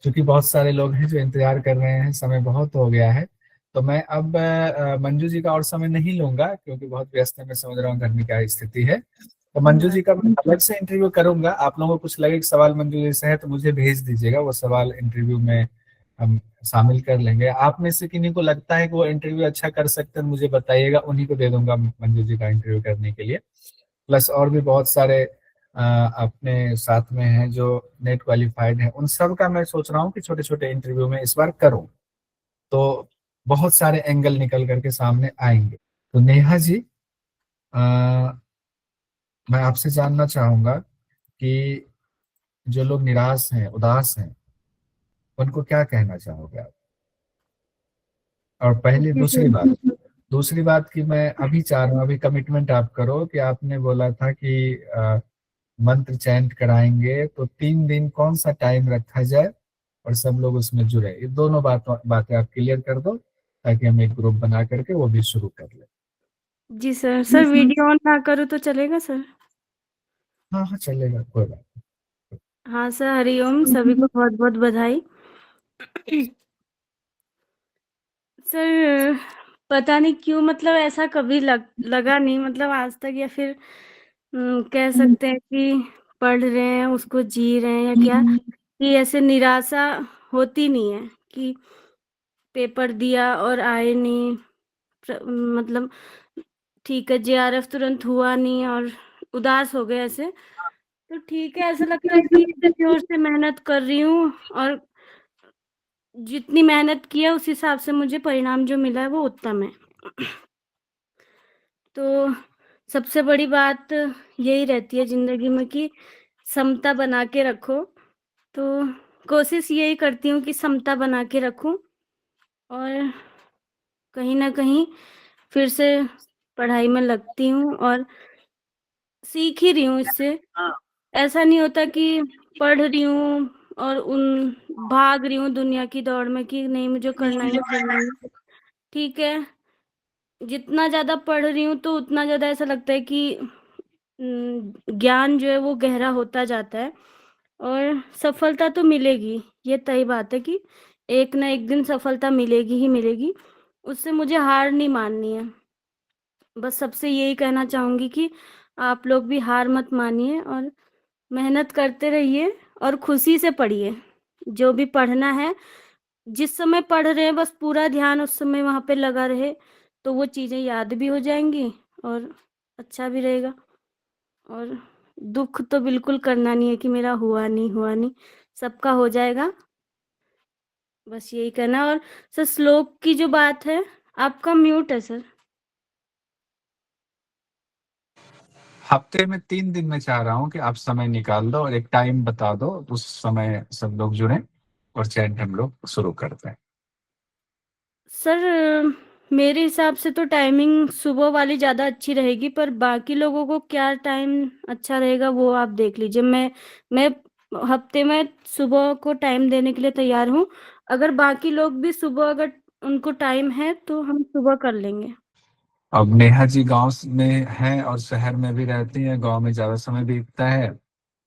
क्योंकि बहुत सारे लोग हैं जो इंतजार कर रहे हैं, समय बहुत हो गया है। तो मैं अब मंजू जी का और समय नहीं लूंगा, क्योंकि बहुत व्यस्त है, मैं समझ रहा हूँ घर में क्या स्थिति है। तो मंजू जी का मैं अलग से इंटरव्यू करूंगा। आप लोगों को कुछ लगे कि सवाल मंजू जी से है तो मुझे भेज दीजिएगा, वो सवाल इंटरव्यू में हम शामिल कर लेंगे। आप में से किन्हीं को लगता है कि वो इंटरव्यू अच्छा कर सकते हैं, मुझे बताइएगा, उन्हीं को दे दूंगा मंजू जी का इंटरव्यू करने के लिए। प्लस और भी बहुत सारे अपने साथ में हैं जो नेट क्वालिफाइड हैं, उन सब का मैं सोच रहा हूँ कि छोटे छोटे इंटरव्यू में इस बार करूँ, तो बहुत सारे एंगल निकल करके सामने आएंगे। तो नेहा जी, अ, मैं आपसे जानना चाहूंगा कि जो लोग निराश हैं, उदास हैं, उनको क्या कहना चाहोगे आप? और पहली जी दूसरी सर। बात, दूसरी बात कि मैं अभी चाह रहा हूँ, अभी कमिटमेंट आप करो कि आपने बोला था कि मंत्र चैंट कराएंगे, तो 3 दिन कौन सा टाइम रखा जाए और सब लोग उसमें जुड़े, ये दोनों बातें आप क्लियर कर दो, ताकि हम एक ग्रुप बना करके वो भी शुरू कर लें। जी सर। सर वीडियो ऑन ना करूँ तो चलेगा सर? हाँ हाँ, चलेगा, कोई बात हाँ सर, हरिओम, सभी नहीं। को बहुत बहुत बधाई। सर पता नहीं क्यों, मतलब ऐसा कभी लगा नहीं, मतलब आज तक, या फिर कह सकते हैं कि पढ़ रहे हैं उसको जी रहे हैं या क्या, कि ऐसे निराशा होती नहीं है कि पेपर दिया और आए नहीं। मतलब ठीक है, जेआरएफ तुरंत हुआ नहीं और उदास हो गए ऐसे, तो ठीक है, ऐसा लगता है कि किसी ओर से मेहनत कर रही हूँ, और जितनी मेहनत की है उस हिसाब से मुझे परिणाम जो मिला है वो उत्तम है। तो सबसे बड़ी बात यही रहती है जिंदगी में कि समता बना के रखो। तो कोशिश यही करती हूँ कि समता बना के रखूं, और कहीं ना कहीं फिर से पढ़ाई में लगती हूँ और सीख ही रही हूँ इससे। ऐसा नहीं होता कि पढ़ रही हूँ और उन भाग रही हूँ दुनिया की दौड़ में कि नहीं मुझे करना ही है, करना ही है। ठीक है, जितना ज्यादा पढ़ रही हूँ तो उतना ज्यादा ऐसा लगता है कि ज्ञान जो है वो गहरा होता जाता है, और सफलता तो मिलेगी, ये तय बात है कि एक ना एक दिन सफलता मिलेगी ही मिलेगी। उससे मुझे हार नहीं माननी है। बस सबसे यही कहना चाहूंगी कि आप लोग भी हार मत मानिए और मेहनत करते रहिए और खुशी से पढ़िए। जो भी पढ़ना है, जिस समय पढ़ रहे हैं, बस पूरा ध्यान उस समय वहां पे लगा रहे, तो वो चीजें याद भी हो जाएंगी और अच्छा भी रहेगा। और दुख तो बिल्कुल करना नहीं है कि मेरा हुआ नहीं, हुआ नहीं, सबका हो जाएगा। बस यही करना। और सर श्लोक की जो बात है, आपका म्यूट है सर। हफ्ते में 3 दिन में चाह रहा हूँ कि आप समय निकाल दो और एक टाइम बता दो, उस समय सब लोग जुड़े और चैट हम लोग शुरू करते हैं। सर मेरे हिसाब से तो टाइमिंग सुबह वाली ज़्यादा अच्छी रहेगी, पर बाकी लोगों को क्या टाइम अच्छा रहेगा वो आप देख लीजिए। मैं हफ्ते में सुबह को टाइम देने के लिए तैयार हूँ। अगर बाकी लोग भी सुबह, अगर उनको टाइम है तो हम सुबह कर लेंगे। अब नेहा जी गांव में हैं और शहर में भी रहती हैं, गांव में ज्यादा समय बीतता है।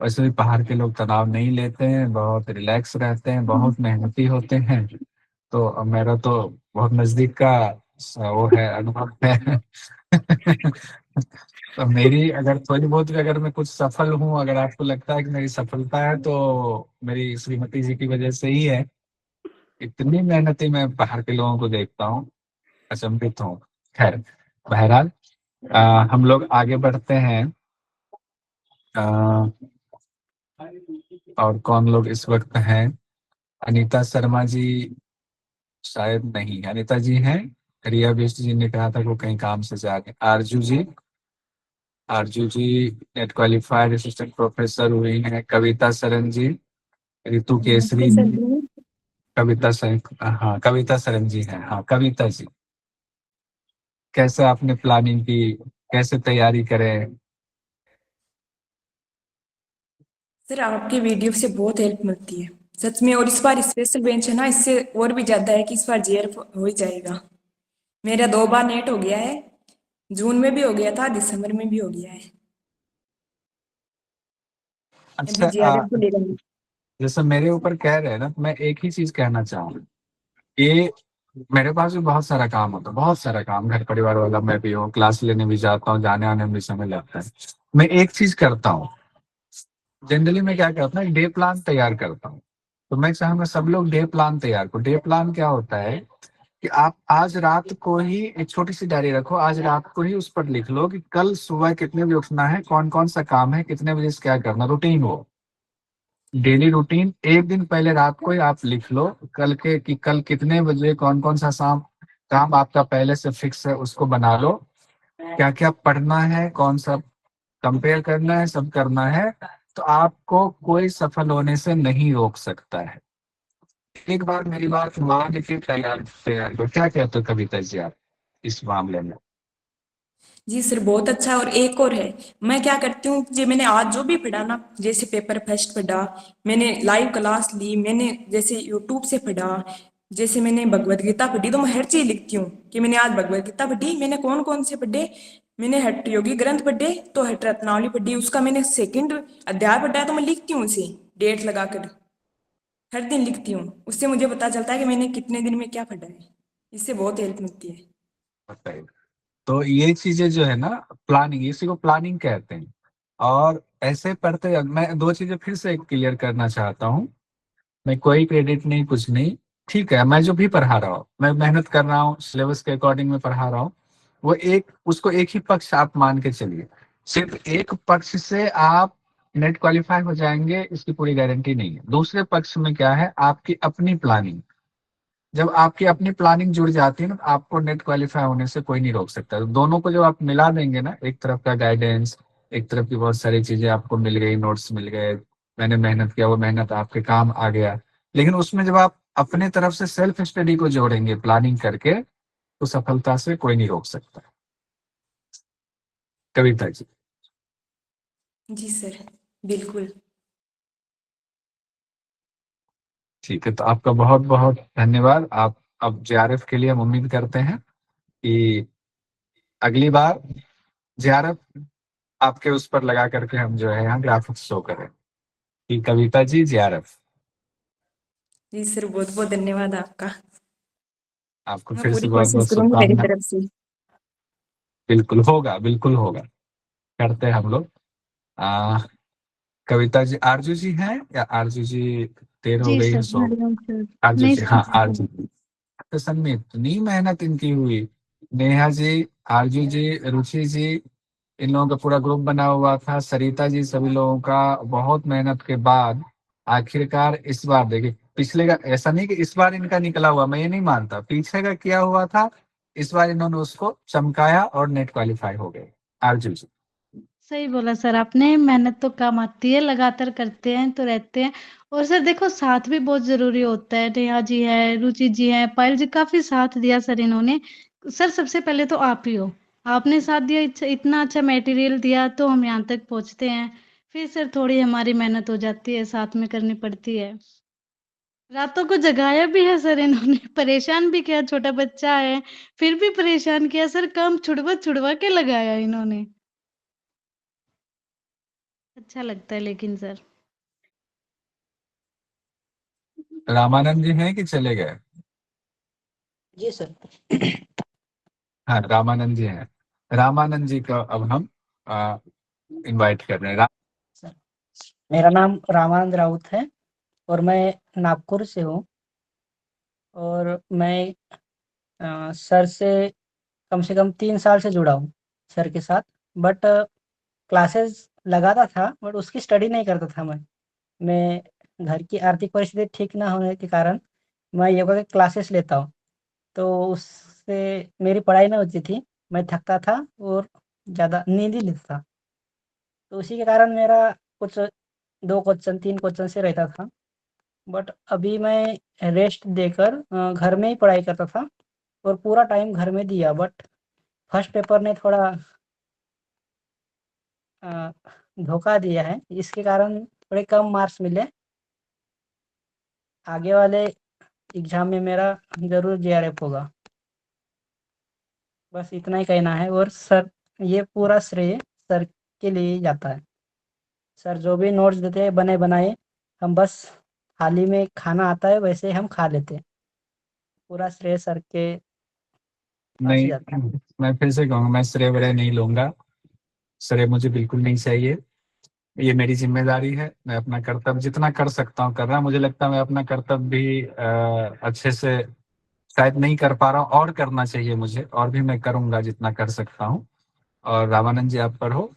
वैसे भी पहाड़ के लोग तनाव नहीं लेते हैं, बहुत रिलैक्स रहते हैं, बहुत मेहनती होते हैं। तो अब मेरा तो बहुत नजदीक का वो है, अनुभव है। तो मेरी अगर थोड़ी बहुत भी, अगर मैं कुछ सफल हूँ, अगर आपको लगता है कि मेरी सफलता है, तो मेरी श्रीमती जी की वजह से ही है। इतनी मेहनती मैं पहाड़ के लोगों को देखता हूँ, अचंभित हूँ। खैर, बहरहाल, हम लोग आगे बढ़ते हैं। अ, और कौन लोग इस वक्त हैं? अनीता शर्मा जी शायद नहीं, अनीता जी हैं। रिया बिष्ट जी ने कहा था कि वो कहीं काम से जाके। आरजू जी, आरजू जी नेट क्वालिफाइड असिस्टेंट प्रोफेसर हुई हैं। कविता सरन जी, ऋतु नमस्ते केसरी सर जी, जी। कविता सरन, हाँ कविता सरन जी हैं, हाँ कविता जी। कैसे आपने प्लानिंग की, कैसे तैयारी करें? सर आपके वीडियो से बहुत हेल्प मिलती है सच में। और इस बार स्पेशल बेंच है ना, इससे और भी ज्यादा है कि इस बार जेआरएफ हो ही जाएगा। मेरा 2 बार नेट हो गया है, जून में भी हो गया था, दिसंबर में भी हो गया है। अभी अच्छा, जेआरएफ को ले रहा हूँ। जैसे मेरे ऊपर कह रहे हैं ना, तो मैं एक ही चीज कहना चाहूंगा। ये मेरे पास भी बहुत सारा काम होता है, बहुत सारा काम, घर परिवार वाला मैं भी हूँ, क्लास लेने भी जाता हूँ, जाने आने में भी समय लगता है। मैं एक चीज करता हूँ, जनरली मैं क्या करता हूँ, डे प्लान तैयार करता हूँ। तो मैं चाहूंगा सब लोग डे प्लान तैयार करो। डे प्लान क्या होता है कि आप आज रात को ही एक छोटी सी डायरी रखो, आज रात को ही उस पर लिख लो कि कल सुबह कितने बजे उठना है, कौन कौन सा काम है, कितने बजे से क्या करना, रूटीन हो, डेली रूटीन एक दिन पहले रात को ही आप लिख लो, कल के कि कल कितने बजे कौन कौन सा काम आपका पहले से फिक्स है उसको बना लो, क्या क्या पढ़ना है, कौन सा कंपेयर करना है, सब करना है। तो आपको कोई सफल होने से नहीं रोक सकता है। एक बार मेरी बात मान के तैयार तैयार करो। क्या कहते हो कविता जी आप इस मामले में? जी सर, बहुत अच्छा। और एक और है, मैं क्या करती हूँ, जो मैंने आज जो भी पढ़ा ना, जैसे पेपर फर्स्ट पढ़ा, मैंने लाइव क्लास ली, मैंने जैसे यूट्यूब से पढ़ा, जैसे मैंने भगवत गीता पढ़ी, तो मैं हर चीज लिखती हूँ कि मैंने आज भगवत गीता पढ़ी, मैंने कौन कौन से पढ़े, मैंने हठ योगी ग्रंथ पढ़े तो हठ रत्नावली पढ़ी, उसका मैंने सेकंड अध्याय पढ़ा है तो मैं लिखती हूँ उसे डेट लगाकर, हर दिन लिखती हूँ। उससे मुझे पता चलता है कि मैंने कितने दिन में क्या पढ़ा है। इससे बहुत हेल्प मिलती है। बताइए। तो ये चीजें जो है ना, प्लानिंग, इसी को प्लानिंग कहते हैं। और ऐसे पढ़ते मैं दो चीजें फिर से क्लियर करना चाहता हूँ। मैं कोई क्रेडिट नहीं, कुछ नहीं। ठीक है, मैं जो भी पढ़ा रहा हूँ, मैं मेहनत कर रहा हूँ, सिलेबस के अकॉर्डिंग में पढ़ा रहा हूँ। वो एक उसको एक ही पक्ष आप मान के चलिए। सिर्फ एक पक्ष से आप नेट क्वालिफाई हो जाएंगे इसकी पूरी गारंटी नहीं है। दूसरे पक्ष में क्या है, आपकी अपनी प्लानिंग। जब आपकी अपनी प्लानिंग जुड़ जाती है ना, तो आपको नेट क्वालिफाई होने से कोई नहीं रोक सकता। तो दोनों को जब आप मिला देंगे ना, एक तरफ का गाइडेंस, एक तरफ की बहुत सारी चीजें आपको मिल गई, नोट्स मिल गए, मैंने मेहनत किया, वो मेहनत आपके काम आ गया। लेकिन उसमें जब आप अपने तरफ से सेल्फ स्टडी को जोड़ेंगे प्लानिंग करके, तो सफलता से कोई नहीं रोक सकता। कविता जी। जी सर, बिल्कुल। ठीक है, तो आपका बहुत बहुत धन्यवाद। आप अब जेआरएफ के लिए हम उम्मीद करते हैं कि अगली बार जेआरएफ आपके उस पर लगा करके हम जो है यहाँ ग्राफिक्स शो करें कि कविता जी जेआरएफ। जी सर, बहुत बहुत धन्यवाद आपका। आपको मैं फिर से पूरी बहुत कोशिश बहुत करूंगी मेरी शुभकामनाएं। तरफ से। बिल्कुल होगा, बिल्कुल होगा, करते हैं हम लोग। आ, कविता जी, आरजू जी हैं या आरजू जी देर हो जी गई है सर, सो? हरिओम सर। आरजू नहीं जी, सर। हाँ आरजू जी। तो सन में इतनी मेहनत इनकी हुई, नेहा जी, आरजू जी, रुचि जी, इन लोगों का पूरा ग्रुप बना हुआ था, सरिता जी, सभी लोगों का बहुत मेहनत के बाद आखिरकार इस बार देखिए, पिछले का ऐसा नहीं कि इस बार इनका निकला हुआ, मैं ये नहीं मानता, पीछे का किया हुआ था, इस बार इन्होंने उसको चमकाया और नेट क्वालिफाई हो गए। आरजू जी। सही बोला सर आपने, मेहनत तो काम आती है, लगातार करते हैं तो रहते हैं। और सर देखो, साथ भी बहुत ज़रूरी होता है। नेहा जी है, रुचि जी हैं, पायल जी, काफ़ी साथ दिया सर इन्होंने। सर सबसे पहले तो आप ही हो, आपने साथ दिया, इतना अच्छा मटेरियल दिया तो हम यहाँ तक पहुँचते हैं। फिर सर थोड़ी हमारी मेहनत हो जाती है, साथ में करनी पड़ती है। रातों को जगाया भी है सर इन्होंने, परेशान भी किया, छोटा बच्चा है, फिर भी परेशान किया सर, काम छुड़वा-छुड़वा के लगाया इन्होंने। अच्छा लगता है लेकिन सर। रामानंद जी हैं कि चले गए? जी सर। हाँ, रामानंद जी हैं। रामानंद जी का अब हम इनवाइट कर रहे हैं। सर मेरा नाम रामानंद राउत है और मैं नागपुर से हूँ। और मैं सर से कम 3 साल से जुड़ा हूँ सर के साथ। बट क्लासेस लगाता था, बट उसकी स्टडी नहीं करता था मैं घर की आर्थिक परिस्थिति ठीक ना होने के कारण मैं योगा के क्लासेस लेता हूँ, तो उससे मेरी पढ़ाई नहीं होती थी, मैं थकता था और ज़्यादा नींद ही लेता था। तो उसी के कारण मेरा कुछ 2 क्वेश्चन 3 क्वेश्चन से रहता था। बट अभी मैं रेस्ट देकर घर में ही पढ़ाई करता था और पूरा टाइम घर में दिया। बट फर्स्ट पेपर ने थोड़ा अ, धोखा दिया है, इसके कारण थोड़े कम मार्क्स मिले। आगे वाले एग्ज़ाम में मेरा ज़रूर जेआरएफ होगा। बस इतना ही कहना है। और सर, ये पूरा श्रेय सर के लिए ही जाता है। सर जो भी नोट्स देते हैं बने बनाए, हम बस थाली में खाना आता है वैसे हम खा लेते हैं। पूरा श्रेय सर के पास ही जाता है। नहीं, मैं फिर से कहूँगा, मैं श्रेय व्रेय नहीं लूंगा। श्रेय मुझे बिल्कुल नहीं चाहिए। ये मेरी जिम्मेदारी है, मैं अपना कर्तव्य जितना कर सकता हूँ कर रहा हूँ। मुझे लगता है मैं अपना कर्तव्य भी अच्छे से शायद नहीं कर पा रहा हूँ, और करना चाहिए मुझे, और भी मैं करूंगा जितना कर सकता हूँ। और रामानंद जी आप पढ़ो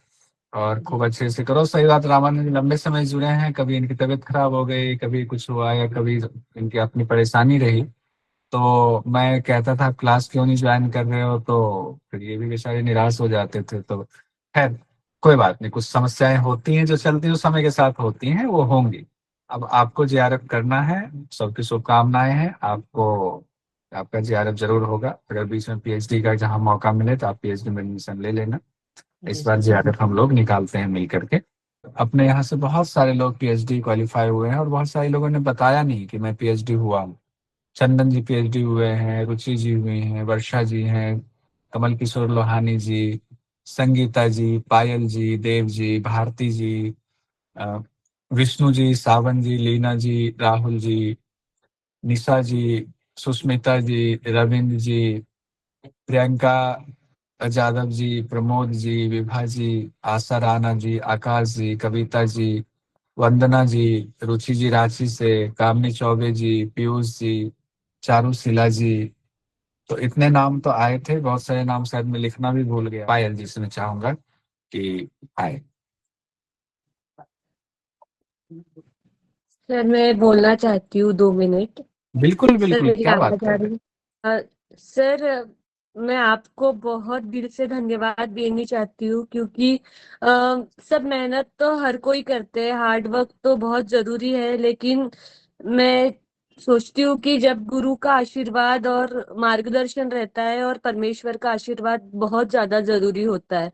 और खूब अच्छे से करो। सही बात, रामानंद जी लंबे समय जुड़े हैं, कभी इनकी तबीयत खराब हो गई, कभी कुछ हुआ, या कभी इनकी अपनी परेशानी रही, तो मैं कहता था क्लास क्यों नहीं ज्वाइन कर रहे हो, तो फिर ये भी बेचारे निराश हो जाते थे। तो खैर कोई बात नहीं, कुछ समस्याएं होती हैं जो चलती, जो समय के साथ होती हैं, वो होंगी। अब आपको जेआरएफ करना है, सबकी शुभकामनाएं हैं आपको। आपका जेआरएफ जरूर होगा। अगर बीच में पीएचडी का जहां मौका मिले तो आप पीएचडी में एडमिशन ले लेना। जी इस बार सर। जेआरएफ हम लोग निकालते हैं मिल करके। अपने यहाँ से बहुत सारे लोग पीएचडी क्वालिफाई हुए हैं, और बहुत सारे लोगों ने बताया नहीं कि मैं पीएचडी हुआ हूँ। चंदन जी पीएचडी हुए हैं, रुचि जी हुई हैं, वर्षा जी हैं, कमल किशोर लोहानी जी, संगीता जी, पायल जी, देव जी, भारती जी, अ, विष्णु जी, सावन जी, लीना जी, राहुल जी, निशा जी, सुष्मिता जी, रविंद्र जी, प्रियंका जादव जी, प्रमोद जी, विभा जी, आशा राणा जी, आकाश जी, कविता जी, वंदना जी, रुचि जी रांची से, कामनी चौबे जी, पीयूष जी, चारूशिला जी। तो इतने नाम तो आए थे, बहुत सारे नाम शायद मैं लिखना भी भूल गया। पायल जी से मैं चाहूंगा कि आए। सर मैं बोलना चाहती हूँ 2 मिनट। बिल्कुल सर बिल्कुल, मेरी क्या बात आवाज कर आ रहे रही है? सर मैं आपको बहुत दिल से धन्यवाद देनी चाहती हूँ, क्योंकि सब मेहनत तो हर कोई करते हैं, हार्ड वर्क तो बहुत जरूरी है, लेकिन मैं सोचती हूँ कि जब गुरु का आशीर्वाद और मार्गदर्शन रहता है और परमेश्वर का आशीर्वाद बहुत ज्यादा जरूरी होता है।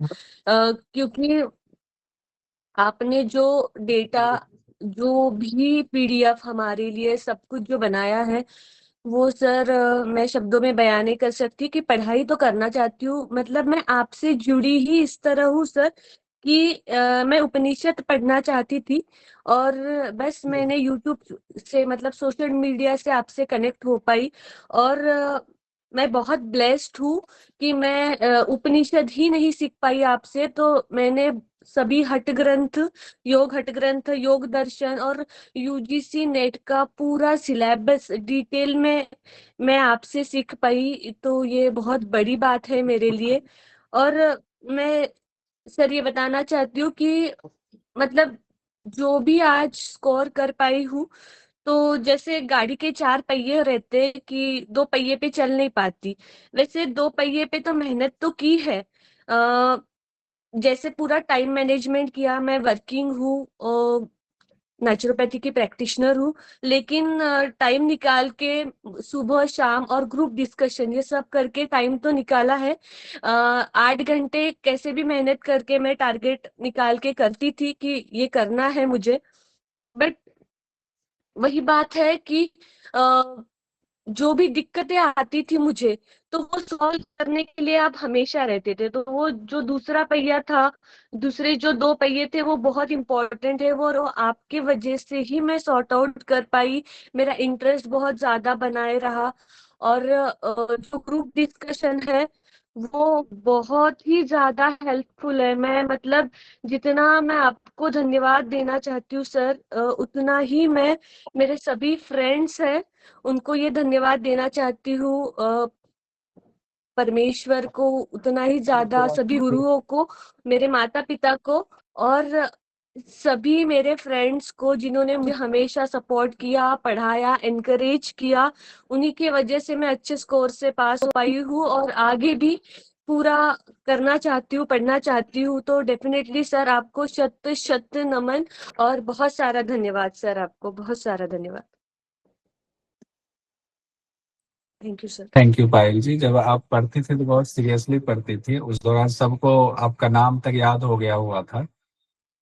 क्योंकि आपने जो डेटा, जो भी पीडीएफ हमारे लिए सब कुछ जो बनाया है, वो सर मैं शब्दों में बयान नहीं कर सकती कि पढ़ाई तो करना चाहती हूँ। मतलब मैं आपसे जुड़ी ही इस तरह हूँ सर कि मैं उपनिषद पढ़ना चाहती थी, और बस मैंने यूट्यूब से मतलब सोशल मीडिया से आपसे कनेक्ट हो पाई। और मैं बहुत ब्लेस्ड हूँ कि मैं उपनिषद ही नहीं सीख पाई आपसे, तो मैंने सभी हट ग्रंथ, योग दर्शन और यूजीसी नेट का पूरा सिलेबस डिटेल में मैं आपसे सीख पाई, तो ये बहुत बड़ी बात है मेरे लिए। और मैं सर ये बताना चाहती हूँ कि मतलब जो भी आज स्कोर कर पाई हूँ, तो जैसे गाड़ी के 4 पहिए रहते हैं कि 2 पहिए पे चल नहीं पाती, वैसे 2 पहिए पे तो मेहनत तो की है। जैसे पूरा टाइम मैनेजमेंट किया, मैं वर्किंग हूँ, नेचुरोपैथी की प्रैक्टिशनर हूँ, लेकिन टाइम निकाल के सुबह शाम और ग्रुप डिस्कशन ये सब करके टाइम तो निकाला है। 8 घंटे कैसे भी मेहनत करके मैं टारगेट निकाल के करती थी कि ये करना है मुझे। बट वही बात है कि जो भी दिक्कतें आती थी मुझे, तो वो सॉल्व करने के लिए आप हमेशा रहते थे, तो वो जो दूसरा पहिया था, दूसरे जो 2 पहिए थे, वो बहुत इंपॉर्टेंट है वो, और वो आपके वजह से ही मैं सॉर्ट आउट कर पाई। मेरा इंटरेस्ट बहुत ज्यादा बनाए रहा। और जो ग्रुप डिस्कशन है वो बहुत ही ज्यादा हेल्पफुल है। मैं मतलब जितना मैं आपको धन्यवाद देना चाहती हूँ सर, उतना ही मैं मेरे सभी फ्रेंड्स हैं उनको ये धन्यवाद देना चाहती हूँ। परमेश्वर को उतना ही ज्यादा, सभी गुरुओं को, मेरे माता पिता को, और सभी मेरे फ्रेंड्स को जिन्होंने मुझे हमेशा सपोर्ट किया, पढ़ाया, एनकरेज किया। उन्हीं की वजह से मैं अच्छे स्कोर से पास हो पाई हूँ, और आगे भी पूरा करना चाहती हूँ, पढ़ना चाहती हूँ। तो डेफिनेटली सर आपको शत शत नमन, और बहुत सारा धन्यवाद सर, आपको बहुत सारा धन्यवाद। Thank you sir. Thank you Payal ji. जब आप पढ़ती थी तो बहुत सीरियसली पढ़ती थी, उस दौरान सबको आपका नाम तक याद हो गया हुआ था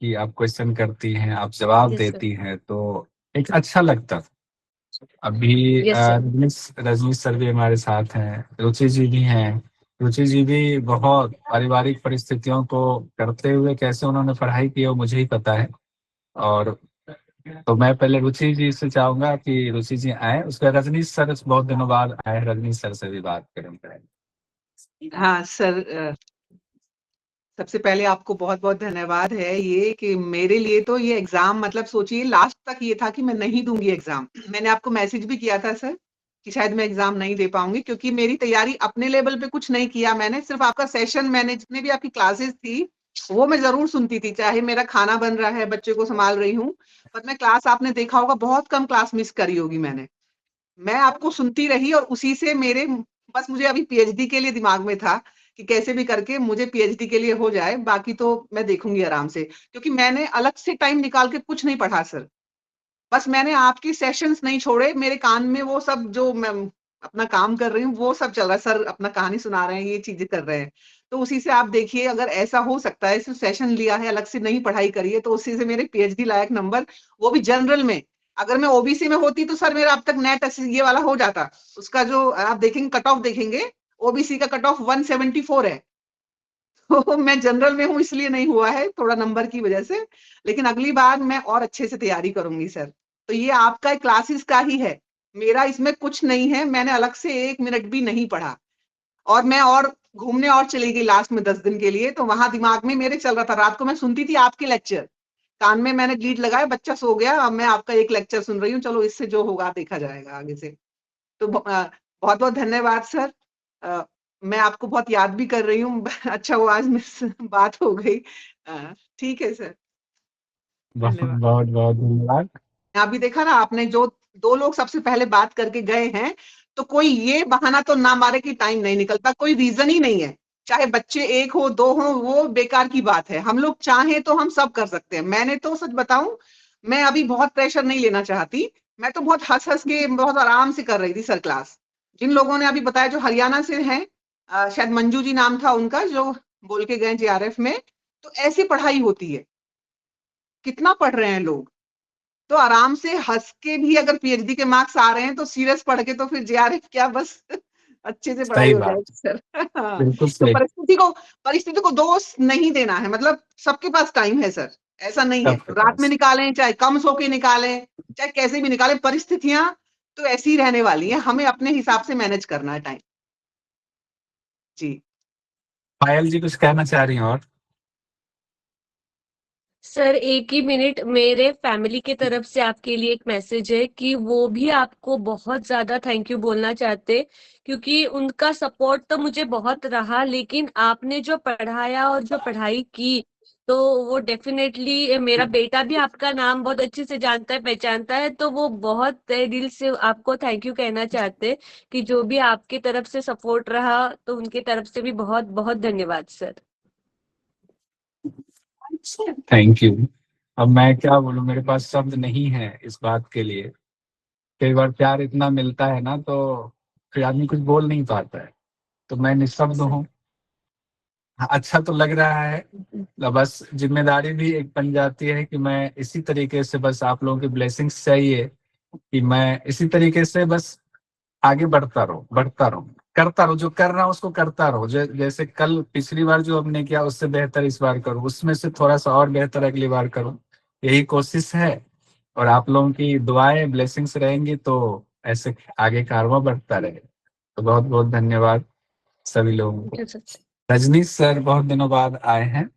कि आप क्वेश्चन करती हैं, आप जवाब यस सर। देती हैं, तो एक अच्छा लगता था। अभी yes sir. Rajnish Rajnish sir भी हमारे साथ हैं, रुचि जी भी हैं। रुचि जी भी बहुत पारिवारिक परिस्थितियों को करते हुए कैसे उन्होंने पढ़ाई की है वो मुझे ही पता है। और तो मैं पहले रुचि जी से चाहूंगा कि रुचि जी आए, उसके बाद रजनीश सर बहुत दिनों बाद आए, रजनीश सर से भी बात करेंगे। हाँ सर, सबसे पहले आपको बहुत बहुत धन्यवाद है ये कि मेरे लिए तो ये एग्जाम मतलब सोचिए लास्ट तक ये था कि मैं नहीं दूंगी एग्जाम। मैंने आपको मैसेज भी किया था सर कि शायद मैं एग्जाम नहीं दे पाऊंगी, क्योंकि मेरी तैयारी अपने लेवल पे कुछ नहीं किया मैंने। सिर्फ आपका सेशन, मैंने जितने भी आपकी क्लासेस थी वो मैं जरूर सुनती थी, चाहे मेरा खाना बन रहा है, बच्चे को संभाल रही हूँ, पर मैं क्लास, आपने देखा होगा बहुत कम क्लास मिस करी होगी मैंने। मैं आपको सुनती रही और उसी से मेरे, बस मुझे अभी पीएचडी के लिए दिमाग में था कि कैसे भी करके मुझे पीएचडी के लिए हो जाए, बाकी तो मैं देखूंगी आराम से, क्योंकि मैंने अलग से टाइम निकाल के कुछ नहीं पढ़ा सर। बस मैंने आपके सेशंस नहीं छोड़े, मेरे कान में वो सब जो मैं अपना काम कर रही हूँ वो सब चल रहा है, सर अपना कहानी सुना रहे हैं, ये चीजें कर रहे हैं, तो उसी से आप देखिए अगर ऐसा हो सकता है, सिर्फ सेशन लिया है, अलग से नहीं पढ़ाई करी है, तो उसी से मेरे पीएचडी लायक नंबर, वो भी जनरल में। अगर मैं ओबीसी में होती तो सर मेरा अब तक नेट ये वाला हो जाता, उसका जो आप देखेंगे कट ऑफ देखेंगे, ओबीसी का कट ऑफ 174 है। तो मैं जनरल में हूँ इसलिए नहीं हुआ है, थोड़ा नंबर की वजह से, लेकिन अगली बार मैं और अच्छे से तैयारी करूंगी सर। तो ये आपका क्लासेस का ही है, मेरा इसमें कुछ नहीं है, मैंने अलग से 1 मिनट भी नहीं पढ़ा। और मैं और घूमने और चली गई लास्ट में 10 दिन के लिए, तो वहां दिमाग में मेरे चल रहा था, रात को मैं सुनती थी आपके लेक्चर, कान में मैंने लीड लगाया, बच्चा सो गया, अब मैं आपका एक लेक्चर सुन रही हूँ, चलो इससे जो होगा देखा जाएगा आगे से। तो बहुत बहुत धन्यवाद सर। मैं आपको बहुत याद भी कर रही हूँ। अच्छा वो आज मिस बात हो गई। ठीक है सर, बहुत धन्यवाद। बहुत बहुत धन्यवाद। अभी देखा ना आपने, जो 2 लोग सबसे पहले बात करके गए हैं, तो कोई ये बहाना तो ना मारे कि टाइम नहीं निकलता, कोई रीजन ही नहीं है। चाहे बच्चे 1 हो 2 हो, वो बेकार की बात है। हम लोग चाहें तो हम सब कर सकते हैं। मैंने तो सच बताऊं, मैं अभी बहुत प्रेशर नहीं लेना चाहती, मैं तो बहुत हंस हंस के बहुत आराम से कर रही थी सर क्लास। जिन लोगों ने अभी बताया जो हरियाणा से हैं, शायद मंजू जी नाम था उनका, जो बोल के गए जेआरएफ में, तो ऐसी पढ़ाई होती है। कितना पढ़ रहे हैं लोग, तो आराम से हंस के भी अगर पीएचडी के मार्क्स आ रहे हैं, तो सीरियस पढ़ के तो फिर जेआरएफ क्या, बस अच्छे से पढ़ाई सही हो बात, जाएगी सर। हाँ, बिल्कुल तो सही। परिस्थिति को दोष नहीं देना है, मतलब सबके पास टाइम है सर, ऐसा नहीं है सबके रात में पास निकालें, चाहे कम सो के निकालें, चाहे कैसे भी निकालें, परिस्थितियां तो ऐसी ही रहने वाली हैं, हमें अपने हिसाब से मैनेज करना है टाइम। जी पायल जी कुछ कहना चाह रही हैं और? सर एक ही मिनट, मेरे फैमिली की तरफ से आपके लिए एक मैसेज है कि वो भी आपको बहुत ज्यादा थैंक यू बोलना चाहते, क्योंकि उनका सपोर्ट तो मुझे बहुत रहा, लेकिन आपने जो पढ़ाया और जो पढ़ाई की, तो वो डेफिनेटली, मेरा बेटा भी आपका नाम बहुत अच्छे से जानता है, पहचानता है, तो वो बहुत तहे दिल से आपको थैंक यू कहना चाहते कि जो भी आपकी तरफ से सपोर्ट रहा, तो उनकी तरफ से भी बहुत बहुत धन्यवाद सर। Thank you. अब मैं क्या बोलूं, मेरे पास शब्द नहीं है इस बात के लिए। कई बार प्यार इतना मिलता है ना, तो फिर आदमी कुछ बोल नहीं पाता है, तो मैं निःशब्द हूँ। अच्छा तो लग रहा है, बस जिम्मेदारी भी एक बन जाती है कि मैं इसी तरीके से, बस आप लोगों की ब्लेसिंग्स चाहिए कि मैं इसी तरीके से बस आगे बढ़ता रहूं, करता रहूं, जो कर रहा हूं उसको करता रहूं। जैसे कल पिछली बार जो हमने किया उससे बेहतर इस बार करूं, उसमें से थोड़ा सा और बेहतर अगली बार करूं, यही कोशिश है। और आप लोगों की दुआएं ब्लेसिंग्स रहेंगी तो ऐसे आगे कारवां बढ़ता रहे। तो बहुत बहुत धन्यवाद सभी लोगों को। रजनीश सर बहुत दिनों बाद आए हैं,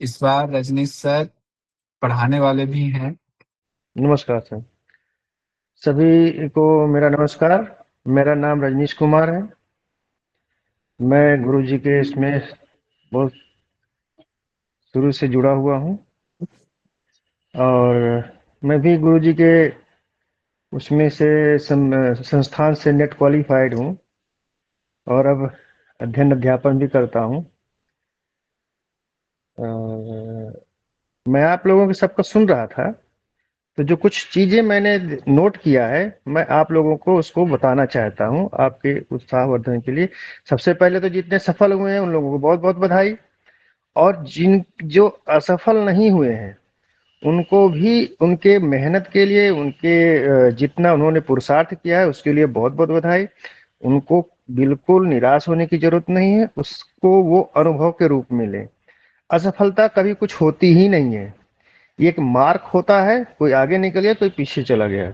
इस बार रजनीश सर पढ़ाने वाले भी हैं। नमस्कार सर, सभी को मेरा नमस्कार। मेरा नाम रजनीश कुमार है। मैं गुरुजी के इसमें बहुत शुरू से जुड़ा हुआ हूँ और मैं भी गुरुजी के उसमें से संस्थान से नेट क्वालिफाइड हूँ और अब अध्ययन अध्यापन भी करता हूँ। मैं आप लोगों के सबका सुन रहा था, तो जो कुछ चीजें मैंने नोट किया है, मैं आप लोगों को उसको बताना चाहता हूं आपके उत्साहवर्धन के लिए। सबसे पहले तो जितने सफल हुए हैं उन लोगों को बहुत बहुत बधाई, और जिन जो असफल नहीं हुए हैं उनको भी उनके मेहनत के लिए, उनके जितना उन्होंने पुरुषार्थ किया है उसके लिए बहुत बहुत बधाई। उनको बिल्कुल निराश होने की जरूरत नहीं है, उसको वो अनुभव के रूप में ले। असफलता कभी कुछ होती ही नहीं है, ये एक मार्क होता है, कोई आगे निकल गया कोई पीछे चला गया।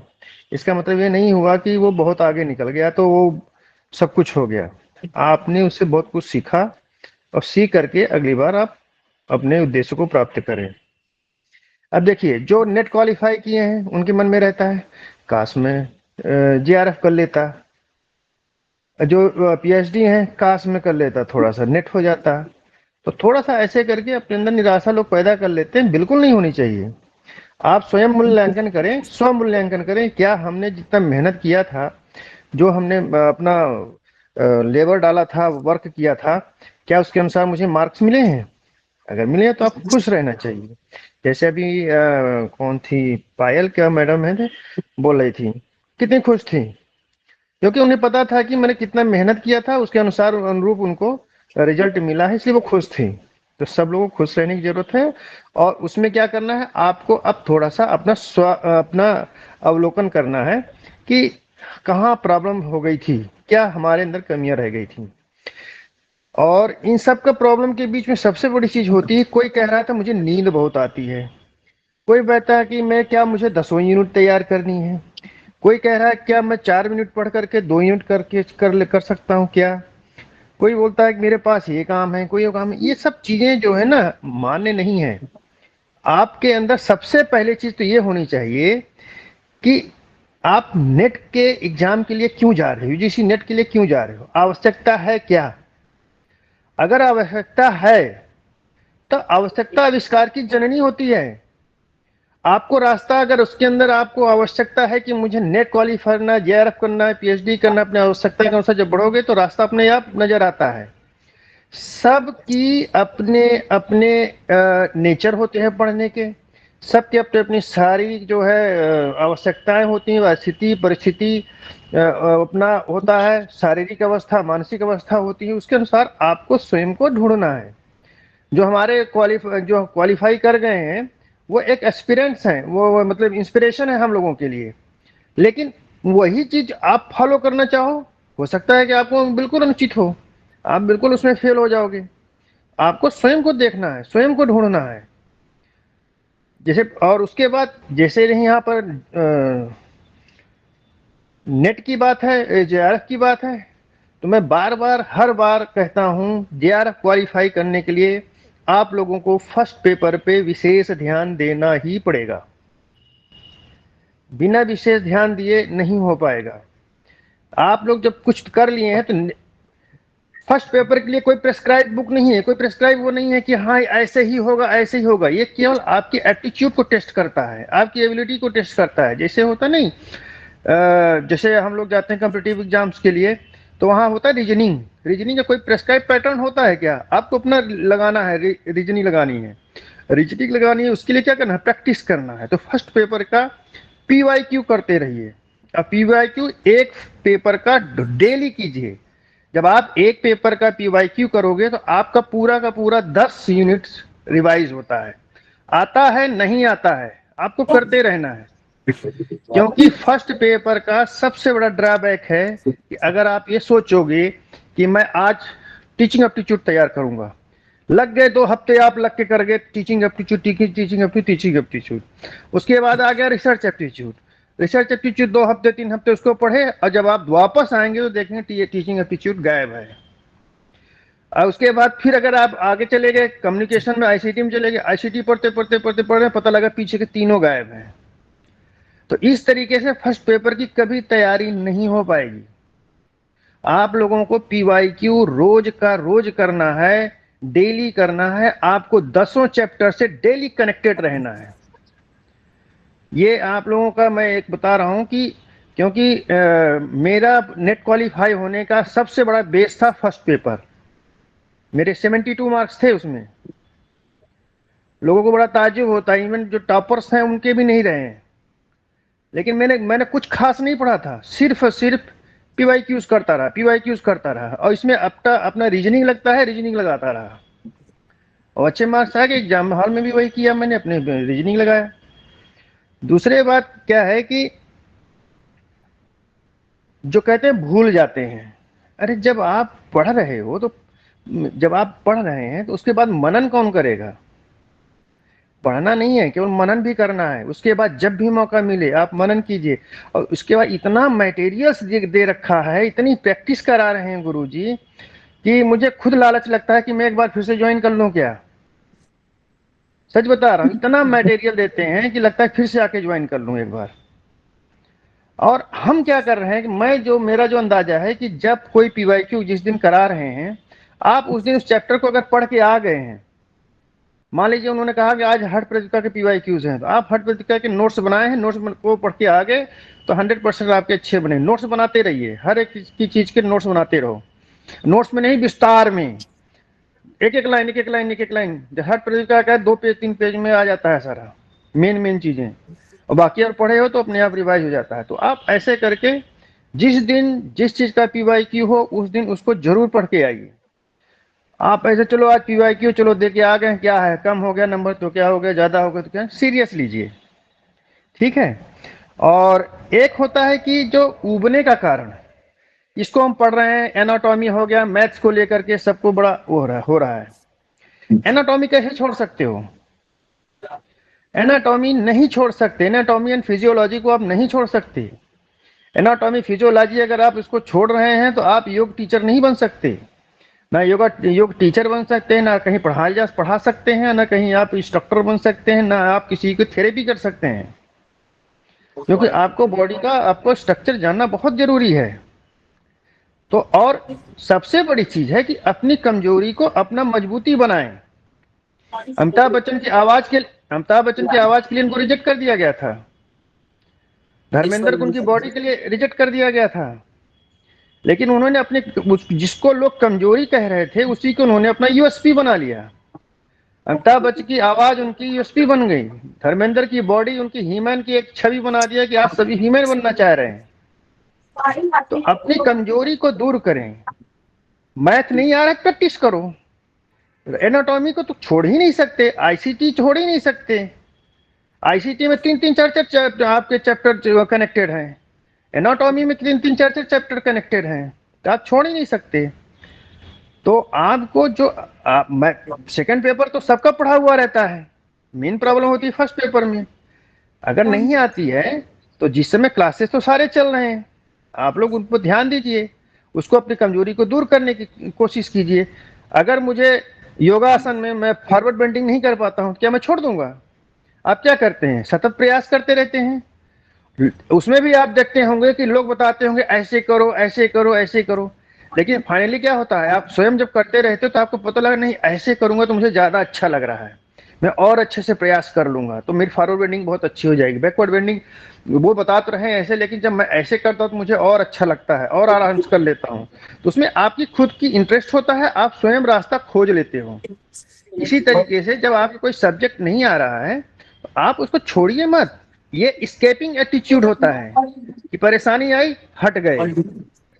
इसका मतलब ये नहीं हुआ कि वो बहुत आगे निकल गया तो वो सब कुछ हो गया। आपने उससे बहुत कुछ सीखा और सीख करके अगली बार आप अपने उद्देश्य को प्राप्त करें। अब देखिए, जो नेट क्वालिफाई किए हैं उनके मन में रहता है काश में जेआरएफ कर लेता, जो पीएचडी हैं काश में कर लेता, थोड़ा सा नेट हो जाता। तो थोड़ा सा ऐसे करके अपने अंदर निराशा लोग पैदा कर लेते हैं, बिल्कुल नहीं होनी चाहिए। आप स्वयं मूल्यांकन करें, स्व मूल्यांकन करें, क्या हमने जितना मेहनत किया था, जो हमने अपना लेबर डाला था, वर्क किया था, क्या उसके अनुसार मुझे मार्क्स मिले हैं? अगर मिले हैं तो आपको खुश रहना चाहिए। जैसे अभी कौन थी, पायल क्या मैडम है बोल रही थी, कितनी खुश थी, क्योंकि उन्हें पता था कि मैंने कितना मेहनत किया था, उसके अनुसार अनुरूप उनको रिजल्ट मिला है, इसलिए वो खुश थी। तो सब लोगों को खुश रहने की जरूरत है। और उसमें क्या करना है आपको, अब थोड़ा सा अपना अवलोकन करना है कि कहाँ प्रॉब्लम हो गई थी, क्या हमारे अंदर कमियां रह गई थी। और इन सब का प्रॉब्लम के बीच में सबसे बड़ी चीज होती है, कोई कह रहा था मुझे नींद बहुत आती है, कोई कहता है कि मैं क्या मुझे 10 यूनिट तैयार करनी है, कोई कह रहा है क्या मैं 4 मिनट पढ़ करके 2 यूनिट करके कर सकता हूँ क्या, कोई बोलता है कि मेरे पास ये काम है, कोई ये काम है। ये सब चीजें जो है ना मान्य नहीं है। आपके अंदर सबसे पहले चीज तो ये होनी चाहिए कि आप नेट के एग्जाम के लिए क्यों जा रहे हो, यूजीसी नेट के लिए क्यों जा रहे हो, आवश्यकता है क्या। अगर आवश्यकता है तो आवश्यकता आविष्कार की जननी होती है। आपको रास्ता, अगर उसके अंदर आपको आवश्यकता है कि मुझे नेट क्वालिफाई करना है, जेआरएफ करना है, पीएचडी करना, अपने आवश्यकता के अनुसार जब बढ़ोगे तो रास्ता अपने आप नजर आता है। सबकी अपने अपने नेचर होते हैं पढ़ने के, सबके अपने अपनी शारीरिक जो है आवश्यकताएं होती हैं, स्थिति परिस्थिति अपना होता है, शारीरिक अवस्था मानसिक अवस्था होती है, उसके अनुसार आपको स्वयं को ढूंढना है। जो हमारे जो क्वालिफाई कर गए हैं वो एक एक्सपीरियंस है, वो मतलब इंस्पिरेशन है हम लोगों के लिए। लेकिन वही चीज आप फॉलो करना चाहो, हो सकता है कि आपको बिल्कुल अनुचित हो, आप बिल्कुल उसमें फेल हो जाओगे। आपको स्वयं को देखना है, स्वयं को ढूंढना है। जैसे, और उसके बाद जैसे नहीं यहाँ पर नेट की बात है, जेआरएफ की बात है, तो मैं बार बार हर बार कहता हूं जेआरएफ क्वालिफाई करने के लिए आप लोगों को फर्स्ट पेपर पे विशेष ध्यान देना ही पड़ेगा। बिना विशेष ध्यान दिए नहीं हो पाएगा। आप लोग जब कुछ कर लिए हैं तो फर्स्ट पेपर के लिए कोई प्रेस्क्राइब बुक नहीं है, कोई प्रेस्क्राइब वो नहीं है कि हाँ ऐसे ही होगा ऐसे ही होगा। ये केवल आपकी एप्टीट्यूड को टेस्ट करता है, आपकी एबिलिटी को टेस्ट करता है। जैसे होता नहीं, जैसे हम लोग जाते हैं कॉम्पिटिटिव एग्जाम्स के लिए तो वहाँ होता है रीजनिंग। रीजनिंग का कोई प्रेस्क्राइब पैटर्न होता है क्या? आपको अपना लगाना है, रीजनिंग लगानी है, रीजनिंग लगानी है, उसके लिए क्या करना है, प्रैक्टिस करना है। तो फर्स्ट पेपर का पीवाईक्यू करते रहिए। अब पीवाईक्यू एक पेपर का डेली कीजिए। जब आप एक पेपर का पीवाईक्यू करोगे तो आपका पूरा का पूरा 10 यूनिट्स रिवाइज होता है। आता है नहीं आता है, आपको करते रहना है। क्योंकि फर्स्ट पेपर का सबसे बड़ा ड्रॉबैक है कि अगर आप ये सोचोगे कि मैं आज टीचिंग एप्टीट्यूड तैयार करूंगा, लग गए 2 हफ्ते आप लग के कर गए टीचिंग एप्टीट्यूड, उसके बाद आ गया रिसर्च एप्टीट्यूड। रिसर्च एप्टीट्यूड 2 हफ्ते 3 हफ्ते उसको पढ़े, और जब आप वापस आएंगे तो देखेंगे टीचिंग एप्टीट्यूड गायब है। और उसके बाद फिर अगर आप आगे चले गए कम्युनिकेशन में, आईसीटी में चले गए, आईसीटी पढ़ते पता लगा पीछे के तीनों गायब हैं। तो इस तरीके से फर्स्ट पेपर की कभी तैयारी नहीं हो पाएगी। आप लोगों को पीवाईक्यू रोज का रोज करना है, डेली करना है। आपको 10 चैप्टर से डेली कनेक्टेड रहना है। ये आप लोगों का मैं एक बता रहा हूं कि क्योंकि मेरा नेट क्वालिफाई होने का सबसे बड़ा बेस था फर्स्ट पेपर। मेरे 72 मार्क्स थे उसमें। लोगों को बड़ा ताज्जुब होता है, इवन जो टॉपर्स हैं उनके भी नहीं रहे हैं। लेकिन मैंने कुछ खास नहीं पढ़ा था, सिर्फ पीवाईक्यूज करता रहा, और इसमें अपना रीजनिंग लगता है, रीजनिंग लगाता रहा, और अच्छे मार्क्स आ गए। एग्जाम हॉल में भी वही किया मैंने, अपने रीजनिंग लगाया। दूसरी बात क्या है कि जो कहते हैं भूल जाते हैं, अरे जब आप पढ़ रहे हो तो जब आप पढ़ रहे हैं तो उसके बाद मनन कौन करेगा? पढ़ना नहीं है, केवल मनन भी करना है। उसके बाद जब भी मौका मिले आप मनन कीजिए। और उसके बाद इतना मटेरियल्स दे रखा है, इतनी प्रैक्टिस करा रहे हैं गुरुजी कि मुझे खुद लालच लगता है कि मैं एक बार फिर से ज्वाइन कर लूं क्या। सच बता रहा हूँ, इतना मटेरियल देते हैं कि लगता है फिर से आके ज्वाइन कर लूं एक बार। और हम क्या कर रहे हैं कि मेरा जो अंदाजा है कि जब कोई पीवाईक्यू जिस दिन करा रहे हैं, आप उस दिन उस चैप्टर को अगर पढ़ के आ गए हैं, मान लीजिए उन्होंने कहा कि आज हठ प्रतियोगिता के पीवाईक्यूज हैं, तो आप हठ प्रतियोगिता के नोट्स बनाए हैं, नोट्स को पढ़ के आ गए तो 100% आपके अच्छे बने। नोट्स बनाते रहिए, हर एक की चीज के नोट्स बनाते रहो। नोट्स में नहीं, विस्तार में, एक एक लाइन एक एक लाइन एक एक लाइन। हर प्रतियोगिता का 2 पेज 3 पेज में आ जाता है सारा मेन चीजें, और बाकी अगर पढ़े हो तो अपने आप रिवाइज हो जाता है। तो आप ऐसे करके जिस दिन जिस चीज का पीवाईक्यू हो उस दिन उसको जरूर पढ़ के आइए। आप ऐसे चलो आज पीवाईक्यू चलो दे के आ गए, क्या है कम हो गया नंबर तो क्या हो गया, ज्यादा हो गया तो क्या, सीरियस लीजिए, ठीक है। और एक होता है कि जो उबने का कारण, इसको हम पढ़ रहे हैं, एनाटॉमी हो गया, मैथ्स को लेकर के सबको बड़ा हो रहा है। एनाटॉमी कैसे छोड़ सकते हो? एनाटॉमी नहीं छोड़ सकते, एनाटॉमी एंड फिजियोलॉजी को आप नहीं छोड़ सकते। एनाटॉमी फिजियोलॉजी अगर आप इसको छोड़ रहे हैं तो आप योग टीचर नहीं बन सकते। ना योग टीचर बन सकते हैं, ना कहीं पढ़ा सकते हैं, ना कहीं आप इंस्ट्रक्टर बन सकते हैं, ना आप किसी को थेरेपी कर सकते हैं। क्योंकि आपको बॉडी का आपको स्ट्रक्चर जानना बहुत जरूरी है। तो और सबसे बड़ी चीज है कि अपनी कमजोरी को अपना मजबूती बनाएं। अमिताभ बच्चन की आवाज के लिए इनको रिजेक्ट कर दिया गया था। धर्मेंद्र को उनकी बॉडी के लिए रिजेक्ट कर दिया गया था, लेकिन उन्होंने अपने जिसको लोग कमजोरी कह रहे थे उसी को उन्होंने अपना यूएसपी बना लिया। अमिताभ बच्चन की आवाज उनकी यूएसपी बन गई, धर्मेंद्र की बॉडी उनकी हीमैन की एक छवि बना दिया कि आप सभी हीमैन बनना चाह रहे हैं। तो अपनी कमजोरी को दूर करें। मैथ नहीं आ रहा है, प्रैक्टिस करो। एनाटॉमी को तो छोड़ ही नहीं सकते, आईसीटी छोड़ ही नहीं सकते। आईसीटी में 3-3 4-4 आपके चैप्टर कनेक्टेड हैं, एनाटॉमी में 3-3 4-4 चैप्टर कनेक्टेड हैं, तो आप छोड़ ही नहीं सकते। तो आपको जो सेकंड पेपर तो सबका पढ़ा हुआ रहता है, मेन प्रॉब्लम होती है फर्स्ट पेपर में। अगर नहीं आती है तो जिस समय क्लासेस तो सारे चल रहे हैं, आप लोग उन पर ध्यान दीजिए, उसको अपनी कमजोरी को दूर करने की कोशिश कीजिए। अगर मुझे योगासन में मैं फॉरवर्ड बेंडिंग नहीं कर पाता हूं, क्या मैं छोड़ दूंगा? आप क्या करते हैं, सतत प्रयास करते रहते हैं। उसमें भी आप देखते होंगे कि लोग बताते होंगे ऐसे करो ऐसे करो ऐसे करो, लेकिन फाइनली क्या होता है, आप स्वयं जब करते रहते हो तो आपको पता लगा नहीं ऐसे करूंगा तो मुझे ज्यादा अच्छा लग रहा है, मैं और अच्छे से प्रयास कर लूंगा तो मेरी फॉरवर्ड बेंडिंग बहुत अच्छी हो जाएगी। बैकवर्ड बेंडिंग वो बताते रहे ऐसे, लेकिन जब मैं ऐसे करता हूं तो मुझे और अच्छा लगता है और आराम से कर लेता हूं। तो उसमें आपकी खुद की इंटरेस्ट होता है, आप स्वयं रास्ता खोज लेते हो। इसी तरीके से जब आपको कोई सब्जेक्ट नहीं आ रहा है तो आप उसको छोड़िए मत। ये एस्केपिंग एटीट्यूड होता है कि परेशानी आई हट गए,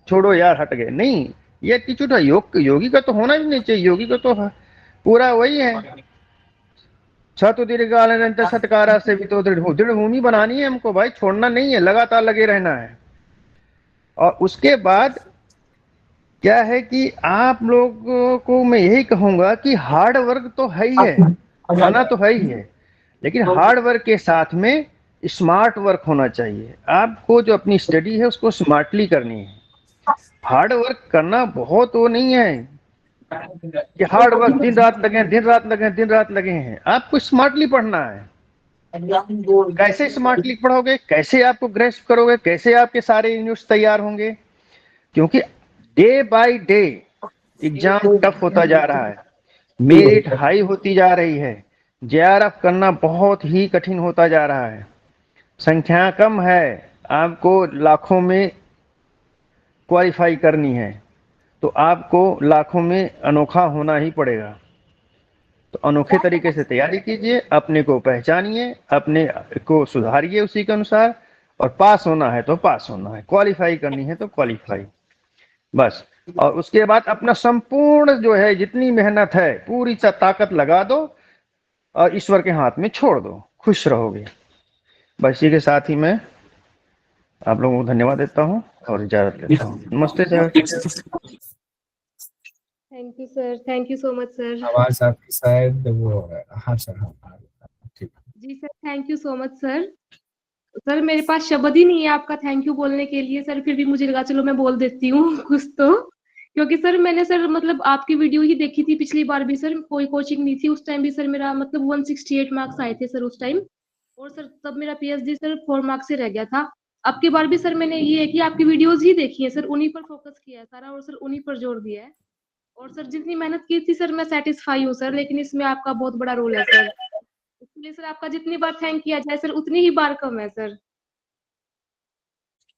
छोड़ो यार हट गए, नहीं, ये एटीट्यूड है। योगी का तो होना ही नहीं चाहिए। योगी का तो पूरा वही है, छतु दीर्घकाल निरंतर सत्कारा से भी तो दृढ़ भूमि बनानी है हमको भाई, छोड़ना नहीं है, लगातार लगे रहना है। और उसके बाद क्या है कि आप लोगों को मैं यही कहूंगा कि हार्ड वर्क तो है ही है, खाना तो है ही है, लेकिन हार्ड वर्क के साथ में स्मार्ट वर्क होना चाहिए। आपको जो अपनी स्टडी है उसको स्मार्टली करनी है। हार्ड वर्क करना बहुत वो नहीं है कि हार्ड वर्क दिन रात लगे हैं। आपको स्मार्टली पढ़ना है। कैसे स्मार्टली पढ़ोगे, कैसे आपको ग्रेस्प करोगे, कैसे आपके सारे यूनिट्स तैयार होंगे, क्योंकि day by day exam tough होता जा रहा है, मेरिट हाई होती जा रही है, जेआरएफ करना बहुत ही कठिन होता जा रहा है, संख्या कम है, आपको लाखों में क्वालिफाई करनी है, तो आपको लाखों में अनोखा होना ही पड़ेगा। तो अनोखे तरीके से तैयारी कीजिए, अपने को पहचानिए, अपने को सुधारिए उसी के अनुसार, और पास होना है तो पास होना है, क्वालिफाई करनी है तो क्वालिफाई, बस। और उसके बाद अपना संपूर्ण जो है जितनी मेहनत है पूरी ताकत लगा दो और ईश्वर के हाथ में छोड़ दो, खुश रहोगे। बस इसी के साथ ही मैं आप लोगों को धन्यवाद देता हूँ और इजाजत लेता हूँ। नमस्ते sir. Thank you sir, thank you so much sir. आवाज आपकी शायद वो, हाँ सर हाँ। जी sir, thank you so much sir. Sir मेरे पास शब्द ही नहीं है आपका थैंक यू बोलने के लिए सर, फिर भी मुझे लगा चलो मैं बोल देती हूँ कुछ तो। क्योंकि सर मैंने सर मतलब आपकी वीडियो ही देखी थी पिछली बार भी सर, कोई कोचिंग नहीं थी उस टाइम भी सर, मेरा मतलब 168 मार्क्स आए थे सर उस टाइम। और सर तब मेरा पीएचडी सर 4 मार्क्स से रह गया था। अब की बार भी सर मैंने ये है कि आपकी वीडियोस ही देखी है सर, उन्हीं पर फोकस किया है सारा और सर उन्हीं पर जोर दिया है। और सर जितनी मेहनत की थी सर मैं सेटिस्फाई हूँ सर, लेकिन इसमें आपका बहुत बड़ा रोल है सर। इसलिए सर आपका जितनी बार थैंक किया जाए सर उतनी ही बार कम है सर।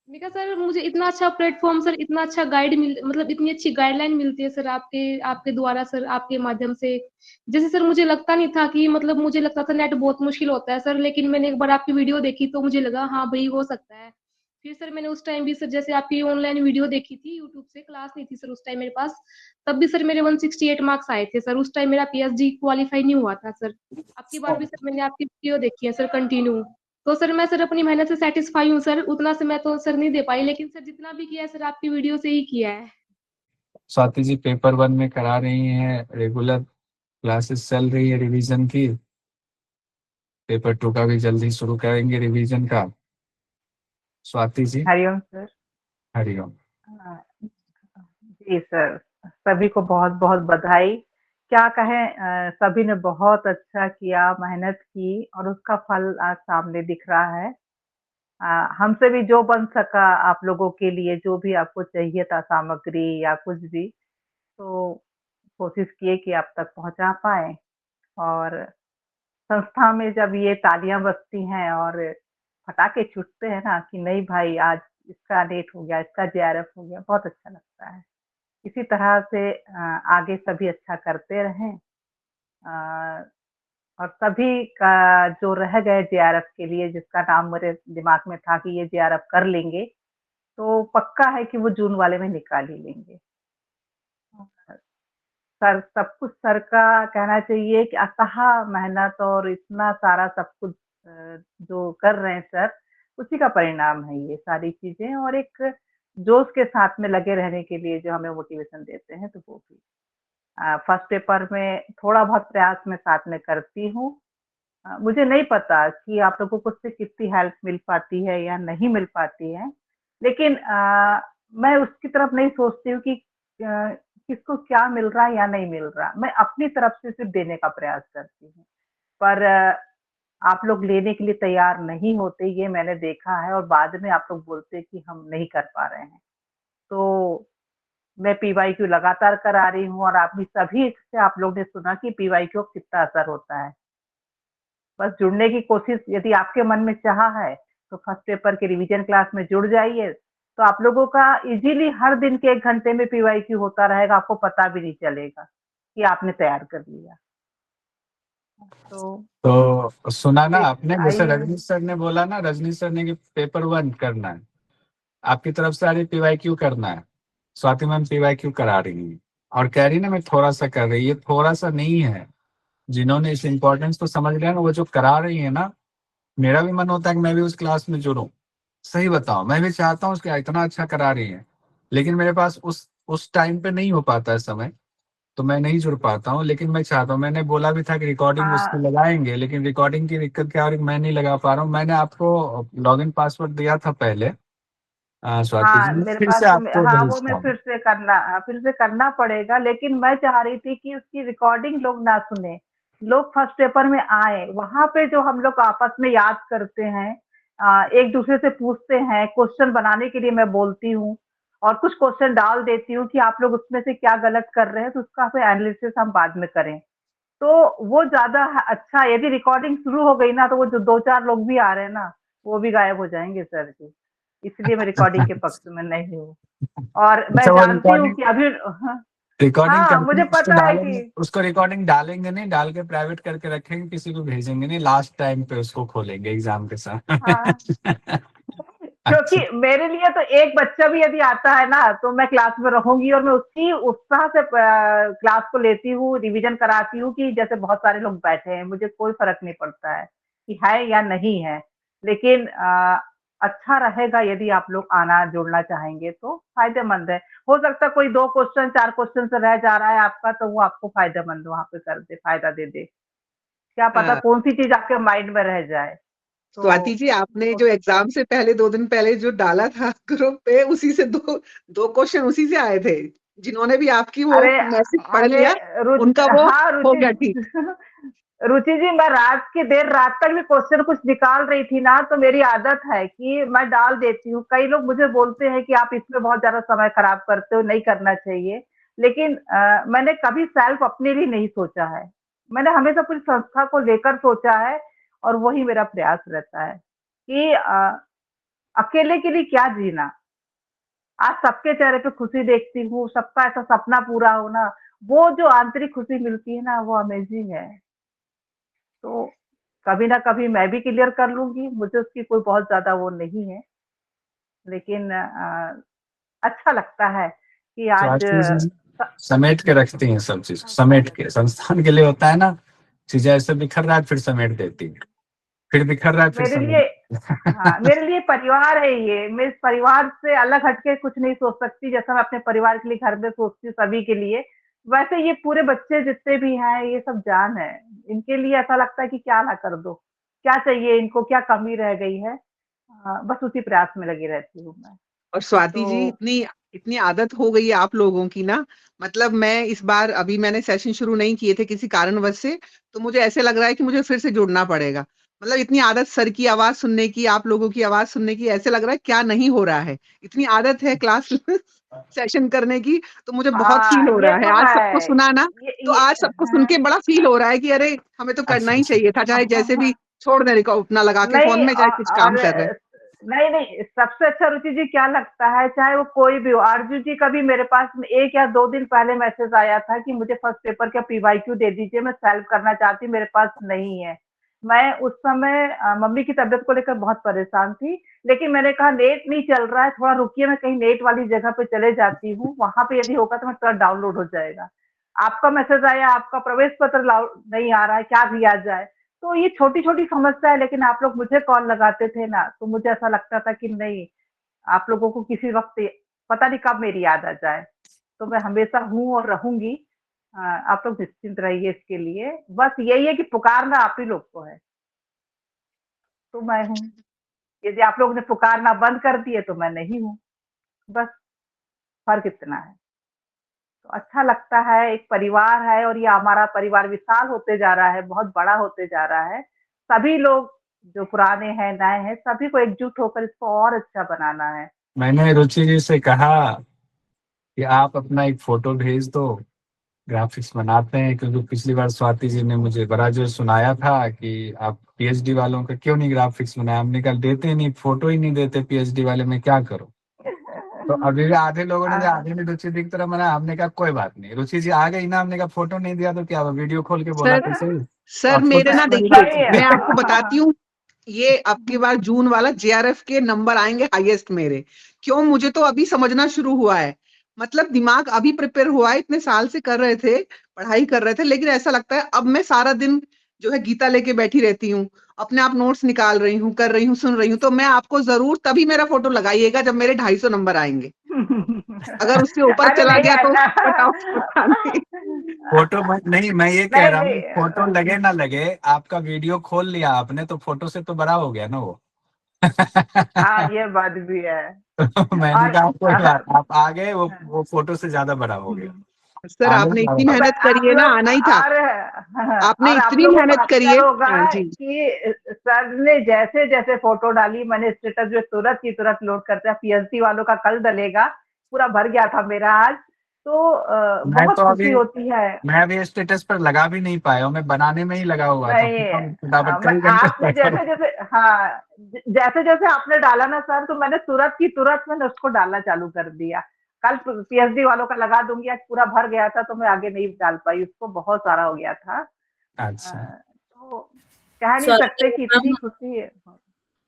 मैंने कहा सर मुझे इतना अच्छा प्लेटफॉर्म सर, इतना अच्छा गाइड मिल मतलब इतनी अच्छी गाइडलाइन मिलती है सर आपके आपके द्वारा सर, आपके माध्यम से। जैसे सर मुझे लगता नहीं था कि मतलब मुझे लगता था नेट बहुत मुश्किल होता है सर, लेकिन मैंने एक बार आपकी वीडियो देखी तो मुझे लगा हाँ भाई हो सकता है। फिर सर मैंने उस टाइम भी सर जैसे आपकी ऑनलाइन वीडियो देखी थी यूट्यूब से, क्लास नहीं थी सर उस टाइम मेरे पास। तब भी सर मेरे 168 मार्क्स आए थे सर, उस टाइम मेरा पीएचडी क्वालिफाई नहीं हुआ था सर। आपकी बार भी सर मैंने आपकी वीडियो देखी है सर कंटिन्यू। तो सर मैं सर अपनी मेहनत से सेटिस्फाई हूँ सर, उतना से मैं तो सर नहीं दे पाई, लेकिन सर जितना भी किया है सर आपकी वीडियो से ही किया है। स्वाति जी पेपर 1 में करा रही हैं, रेगुलर क्लासेस चल रही है रिवीजन की। पेपर 2 का भी जल्दी शुरू करेंगे रिवीजन का। स्वाति जी। हरिओम सर। हरिओम। हाँ, जी सर, सभी को बहुत बहुत बधाई। क्या कहें, सभी ने बहुत अच्छा किया, मेहनत की और उसका फल आज सामने दिख रहा है। हमसे भी जो बन सका आप लोगों के लिए, जो भी आपको चाहिए था सामग्री या कुछ भी, तो कोशिश किए कि आप तक पहुंचा पाए। और संस्था में जब ये तालियां बजती हैं और पटाखे छूटते हैं ना कि नहीं भाई आज इसका नेट हो गया, इसका जेआरएफ हो गया, बहुत अच्छा लगता है। इसी तरह से आगे सभी अच्छा करते रहें। अ, और सभी का जो रह गए जेआरएफ के लिए, जिसका नाम मेरे दिमाग में था कि ये जेआरएफ कर लेंगे, तो पक्का है कि वो जून वाले में निकाल ही लेंगे। सर सब कुछ सर का कहना चाहिए कि अथाह मेहनत और इतना सारा सब कुछ जो कर रहे हैं सर, उसी का परिणाम है ये सारी चीजें। और एक जोश के साथ में लगे रहने के लिए जो हमें मोटिवेशन देते हैं, तो वो भी फर्स्ट पेपर में थोड़ा बहुत प्रयास मैं साथ में करती हूँ। मुझे नहीं पता कि आप लोगों को उससे कितनी हेल्प मिल पाती है या नहीं मिल पाती है, लेकिन मैं उसकी तरफ नहीं सोचती हूँ कि किसको क्या मिल रहा है या नहीं मिल रहा। मैं अपनी तरफ से सिर्फ देने का प्रयास करती हूँ, पर आप लोग लेने के लिए तैयार नहीं होते, ये मैंने देखा है। और बाद में आप लोग बोलते हैं कि हम नहीं कर पा रहे हैं। तो मैं पीवाईक्यू लगातार करा रही हूँ और आप भी सभी से आप लोग ने सुना कि पीवाईक्यू का कितना असर होता है। बस जुड़ने की कोशिश यदि आपके मन में चाह है, तो फर्स्ट पेपर के रिवीजन क्लास में जुड़ जाइए, तो आप लोगों का इजीली हर दिन के 1 घंटे में पीवाईक्यू होता रहेगा, आपको पता भी नहीं चलेगा कि आपने तैयार कर लिया। तो तो सुना ना देख आपने, जैसे आइए। रजनीश सर ने बोला ना, रजनीश सर ने कि पेपर 1 करना है, आपकी तरफ से आज पीवाईक्यू करना है। स्वाति मैम पीवाईक्यू करा रही है और कह रही ना मैं थोड़ा सा कर रही है, थोड़ा सा नहीं है। जिन्होंने इस इम्पोर्टेंस को समझ लिया ना, वो जो करा रही है ना, मेरा भी मन होता है कि मैं भी उस क्लास में जुड़ूं। सही बताओ, मैं भी चाहता हूँ उसके इतना अच्छा करा रही है, लेकिन मेरे पास उस टाइम पे नहीं हो पाता है समय, तो मैं नहीं जुड़ पाता हूँ। लेकिन मैं चाहता हूँ, मैंने बोला भी था कि रिकॉर्डिंग उसकी हाँ, लगाएंगे, लेकिन रिकॉर्डिंग की दिक्कत क्या हो रही है, मैं नहीं लगा पा रहा हूँ। मैंने आपको लॉगिन पासवर्ड दिया था पहले, स्वाति जी, हाँ, मैं मेरे फिर पास से आपको हाँ, वो भेजता मैं हूँ। फिर से करना पड़ेगा, लेकिन मैं चाह रही थी कि उसकी रिकॉर्डिंग लोग ना सुने, लोग फर्स्ट पेपर में आए, वहां पे जो हम लोग आपस में याद करते हैं, एक दूसरे से पूछते हैं, क्वेश्चन बनाने के लिए मैं बोलती हूँ और कुछ क्वेश्चन डाल देती हूँ कि आप लोग उसमें से क्या गलत कर रहे हैं, तो उसका फिर एनालिसिस हम बाद में करें। तो वो ज्यादा अच्छा, यदि रिकॉर्डिंग शुरू हो गई ना, तो वो जो 2-4 लोग भी आ रहे हैं ना, वो भी गायब हो जाएंगे सर जी। इसलिए मैं रिकॉर्डिंग के पक्ष में नहीं हूँ। और मैं अच्छा, वो जानती हूँ रिकॉर्डिंग कि अभी हाँ, रिकॉर्डिंग हाँ, करके मुझे उसको पता है डालेंगे, कि उसको रिकॉर्डिंग डालेंगे नहीं, डाल के प्राइवेट करके रखेंगे, किसी को भेजेंगे नहीं, लास्ट टाइम पे उसको खोलेंगे एग्जाम के साथ। हाँ, क्योंकि अच्छा। मेरे लिए तो एक बच्चा भी यदि आता है ना, तो मैं क्लास में रहूंगी और मैं उसी उत्साह से क्लास को लेती हूँ, रिवीजन कराती हूँ कि जैसे बहुत सारे लोग बैठे हैं, मुझे कोई फर्क नहीं पड़ता है कि है या नहीं है। लेकिन अच्छा रहेगा यदि आप लोग आना जुड़ना चाहेंगे, तो फायदेमंद है। हो सकता है कोई 2 क्वेश्चन 4 क्वेश्चन से रह जा रहा है आपका, तो वो आपको फायदेमंद वहां पे कर दे, फायदा दे दे। क्या पता हाँ, कौन सी चीज आपके माइंड में रह जाए। स्वाति तो जी आपने जो एग्जाम से पहले 2 दिन पहले जो डाला था ग्रुप पे, उसी से दो क्वेश्चन उसी से आए थे। जिन्होंने भी आपकी वो अरे मैसेज पढ़ अरे लिया, उनका वो हाँ हो रुचि गया ठीक। रुचि जी, मैं रात की देर रात तक भी क्वेश्चन कुछ निकाल रही थी ना, तो मेरी आदत है कि मैं डाल देती हूँ। कई लोग मुझे बोलते हैं कि आप इसमें बहुत ज्यादा समय खराब करते हो, नहीं करना चाहिए। लेकिन मैंने कभी सेल्फ अपने लिए नहीं सोचा है। मैंने हमेशा पूरी संस्था को लेकर सोचा है, और वही मेरा प्रयास रहता है कि अकेले के लिए क्या जीना। आज सबके चेहरे पे खुशी देखती हूँ, सबका ऐसा सपना पूरा होना, वो जो आंतरिक खुशी मिलती है ना, वो अमेजिंग है। तो कभी ना कभी मैं भी क्लियर कर लूँगी, मुझे उसकी कोई बहुत ज़्यादा वो नहीं है। लेकिन अच्छा लगता है कि तो आज आज की चीज़ समेट के रखती हैं, सब चीज समेट के। संस्थान के लिए होता है ना, चीजें ऐसे बिखर रहा है फिर समेट देती है, फिर बिखर रहा है फिर मेरे लिए हाँ, समेट। मेरे लिए परिवार है ये। मैं इस परिवार से अलग हट के कुछ नहीं सोच सकती। जैसा मैं अपने परिवार के लिए घर में सोचती हूँ सभी के लिए, वैसे ये पूरे बच्चे जितने भी हैं, ये सब जान है। इनके लिए ऐसा लगता है कि क्या ना कर दो, क्या चाहिए इनको, क्या कमी रह गई है। बस उसी प्रयास में लगी रहती हूँ मैं। और स्वाति जी तो इतनी इतनी आदत हो गई है आप लोगों की ना, मतलब मैं इस बार अभी मैंने सेशन शुरू नहीं किए थे किसी कारणवश से, तो मुझे ऐसे लग रहा है कि मुझे फिर से जुड़ना पड़ेगा। मतलब इतनी आदत सर की आवाज सुनने की, आप लोगों की आवाज सुनने की, ऐसे लग रहा है क्या नहीं हो रहा है। इतनी आदत है क्लास सेशन करने की, तो मुझे बहुत फील हो ये रहा है। तो आज सबको है। सुना ना, तो ये आज सबको सुन के बड़ा फील हो रहा है कि अरे हमें तो करना ही चाहिए था, चाहे जैसे भी छोड़ देने का अपना लगा के नहीं फोन में, चाहे कुछ काम और कर रहे हैं। नहीं नहीं, सबसे अच्छा रुचि जी क्या लगता है, चाहे वो कोई भी हो। आरजू जी का भी मेरे पास 1 या 2 दिन पहले मैसेज आया था कि मुझे फर्स्ट पेपर का पीवाईक्यू दे दीजिए, मैं सेल्फ करना चाहती, मेरे पास नहीं है। मैं उस समय मम्मी की तबीयत को लेकर बहुत परेशान थी, लेकिन मैंने कहा नेट नहीं चल रहा है, थोड़ा रुकिए, मैं कहीं नेट वाली जगह पे चले जाती हूँ, वहां पे यदि होगा तो मैं तुरंत डाउनलोड हो जाएगा। आपका मैसेज आया, आपका प्रवेश पत्र नहीं आ रहा है, क्या किया जाए। तो ये छोटी-छोटी समस्या है, लेकिन आप लोग मुझे कॉल लगाते थे ना, तो मुझे ऐसा लगता था कि नहीं, आप लोगों को किसी वक़्त पता नहीं कब मेरी याद आ जाए। तो मैं हमेशा हूँ और रहूँगी। आप लोग निश्चिंत रहिए इसके लिए। बस यही है कि पुकारना आप ही लोग को है, तो मैं हूँ। यदि आप लोग ने पुकारना बंद कर दिए, तो मैं नहीं हूँ। बस फ़र्क इतना है। तो अच्छा लगता है, एक परिवार है, और ये हमारा परिवार विशाल होते जा रहा है, बहुत बड़ा होते जा रहा है। सभी लोग जो पुराने हैं, नए हैं, सभी को एकजुट होकर इसको और अच्छा बनाना है। मैंने रुचि जी से कहा कि आप अपना एक फोटो भेज दो, ग्राफिक्स बनाते हैं, क्योंकि पिछली बार स्वाति जी ने मुझे बड़ा जो सुनाया था कि आप पीएचडी वालों का क्यों नहीं ग्राफिक्स बनाया। हमने कहा देते नहीं, फोटो ही नहीं देते पीएचडी वाले, मैं क्या करूं। तो अभी भी आधे लोगों ने, आधे ने रुचि दी की तरह मना, हमने कहा कोई बात नहीं, रुचि जी आ गई ना, हमने कहा फोटो नहीं दिया तो क्या हुआ, वीडियो खोल के बोला सर तो सही। सर और मेरे फोटो ना तो वही देखिए, सही देते है। मैं आपको बताती हाँ, हूँ, ये अब की बार जून वाला जेआरएफ के नंबर आएंगे हाईएस्ट मेरे। क्यों, मुझे तो अभी समझना शुरू हुआ है। मतलब दिमाग अभी प्रिपेयर हुआ है, इतने साल से कर रहे थे, पढ़ाई कर रहे थे, लेकिन ऐसा लगता है अब मैं सारा दिन जो है गीता लेके बैठी रहती हूँ, अपने आप नोट्स निकाल रही हूँ, कर रही हूँ, सुन रही हूँ। तो मैं आपको जरूर तभी मेरा फोटो लगाइएगा जब मेरे 250 नंबर आएंगे। अगर उससे ऊपर अरे चला नहीं गया तो ऐसा बताओ पता नहीं। फोटो नहीं, मैं ये कह नहीं रहा हूँ फोटो लगे नहीं ना लगे, आपका वीडियो खोल लिया आपने तो फोटो से तो बड़ा हो गया ना वो। हाँ, ये बात भी है। तो मैंने और कहा कोई बात, आप आ गए, वो फोटो से ज्यादा बड़ा हो गया। सर आने आपने इतनी लगा। मेहनत आप करी है ना, लोग आना ही था। आपने और आप इतनी लोगों को मेहनत करी है। आश्चर्य होगा हाँ जी। कि सर ने जैसे जैसे फोटो डाली, मैंने स्टेटस जो तुरंत की तुरंत लोड करते हैं। पीएचडी वालों का कल डलेगा, पूरा भर गया था मेरा आज। तो मैं बहुत तो खुशी अभी होती है। मैं अभी स्टेटस पर लगा भी नहीं पाया हूँ, मैं बनाने में ही लगा हुआ था, नहीं फटाफट मैं कई घंटे से आपने बैठा जैसे जैसे हाँ, जैसे जैसे आपने डाला ना सर, तो मैंने तुरंत की तुरंत मैंने उसको डालना चालू कर दिया। कल पीएचडी वालों का लगा दूंगी, आज पूरा भर गया था तो मैं आगे नहीं डाल पाई, उसको बहुत सारा हो गया था। अच्छा। तो कह नहीं स्वाति सकते कि इतनी मैम, खुशी है।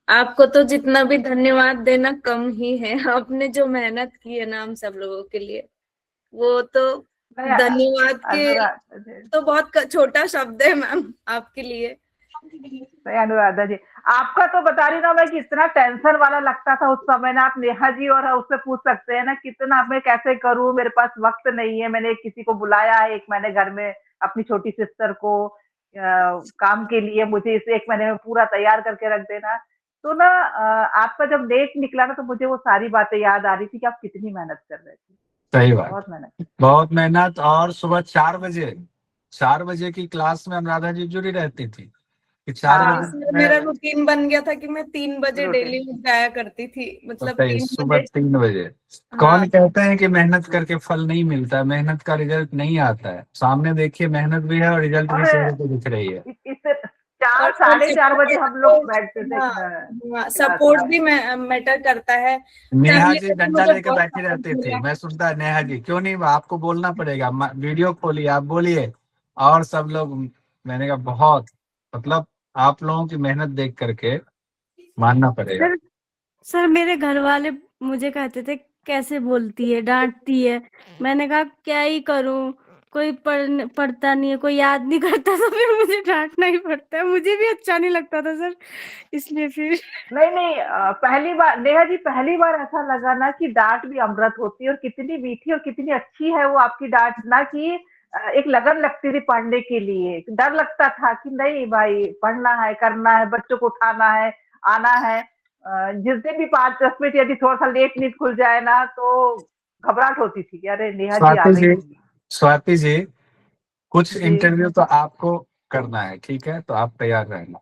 आपको तो जितना भी धन्यवाद देना कम ही है। आपने जो मेहनत की है ना हम सब लोगों के लिए, वो तो नहीं धन्यवाद के अनुराधा जी, तो बहुत छोटा शब्द है मैम आपके लिए। नहीं अनुराधा जी, आपका तो बता रही ना मैं कि इतना टेंशन वाला लगता था उस समय ना। आप नेहा जी और उससे पूछ सकते हैं ना, कितना मैं कैसे करूं, मेरे पास वक्त नहीं है। मैंने किसी को बुलाया है, एक मैंने घर में अपनी छोटी सिस्टर को काम के लिए मुझे इसे 1 महीने में पूरा तैयार करके रख देना। तो ना आपका जब नेट निकला ना तो मुझे वो सारी बातें याद आ रही थी कि आप कितनी मेहनत कर रहे थे। सही बात, बहुत मेहनत। बहुत मेहनत। और सुबह 4 बजे की क्लास में अनुराधा जी जुड़ी रहती थी कि 4 हाँ, बजे सर मैं मेरा रूटीन बन गया था कि मैं 3 बजे रूटीन। डेली उठ जाया करती थी, मतलब बताइए 3 सुबह बजे। 3 बजे। हाँ कौन कहते हैं कि मेहनत करके फल नहीं मिलता, मेहनत का रिजल्ट नहीं आता है। सामने देखिए मेहनत भी है और रिजल्ट भी और चेहरे पे दिख रही है। इससे 4 और सर साढ़े 4 बजे सपोर्ट हम लोग बैठते थे हाँ क्लास सपोर्ट में। भी मैटर करता है। नेहा फैमिली जी से भी डंडा मुझे लेके बहुत बैठी सपोर्ट रहती थी, मिला। मैं सुनता नेहा जी क्यों नहीं, आपको बोलना पड़ेगा, वीडियो खोलिए, आप बोलिए। और सब लोग, मैंने कहा बहुत, मतलब आप लोगों की मेहनत देख करके मानना पड़ेगा। सर सर मेरे घर वाले मुझे कहते थे कैसे बोलती है, डांटती है। मैंने कहा क्या ही करूं, कोई पढ़ता नहीं है, कोई याद नहीं करता, तो फिर मुझे डांटना ही पड़ता है। मुझे भी अच्छा नहीं लगता था सर, इसलिए फिर नहीं नहीं पहली बार नेहा जी, पहली बार ऐसा लगा ना कि डांट भी अमृत होती है और कितनी मीठी और कितनी अच्छी है वो आपकी डांट ना, कि एक लगन लगती थी पढ़ने के लिए। डर लगता था कि नहीं भाई पढ़ना है, करना है, बच्चों को उठाना है, आना है। जिस दिन भी 5-10 मिनट यदि थोड़ा सा लेट नींद खुल जाए ना तो घबराहट होती थी कि अरे नेहा जी आ स्वाति गई जी, होंगी। स्वाति जी, कुछ जी इंटरव्यू तो आपको करना है, ठीक है, तो आप तैयार रहना,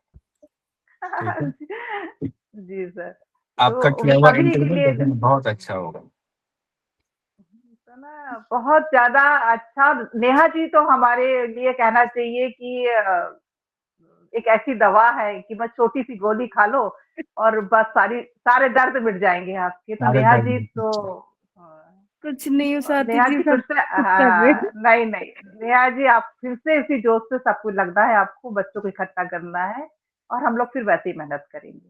ठीक है। जी सर। आपका तो किया हुआ सभी के इंटरव्यू लिए देखने में बहुत अच्छा होगा। तो ना बहुत ज्यादा अच्छा। नेहा जी तो हमारे लिए कहना चाहिए कि एक ऐसी दवा है कि बस छोटी सी गोली खा लो और बस सारे दर्द मिट जाएंगे आपके। तो सारे नेहा जी दर्द। तो हाँ, कुछ नहीं हो स्वाति नेहा जी, जी फिर सब से कुछ कर रहे हैं। नहीं नहीं नेहा जी आप फिर से इसी जोश से सब कुछ लगना है आपको, बच्चों को इकट्ठा करना है और हम लोग फिर वैसे ही मेहनत करेंगे।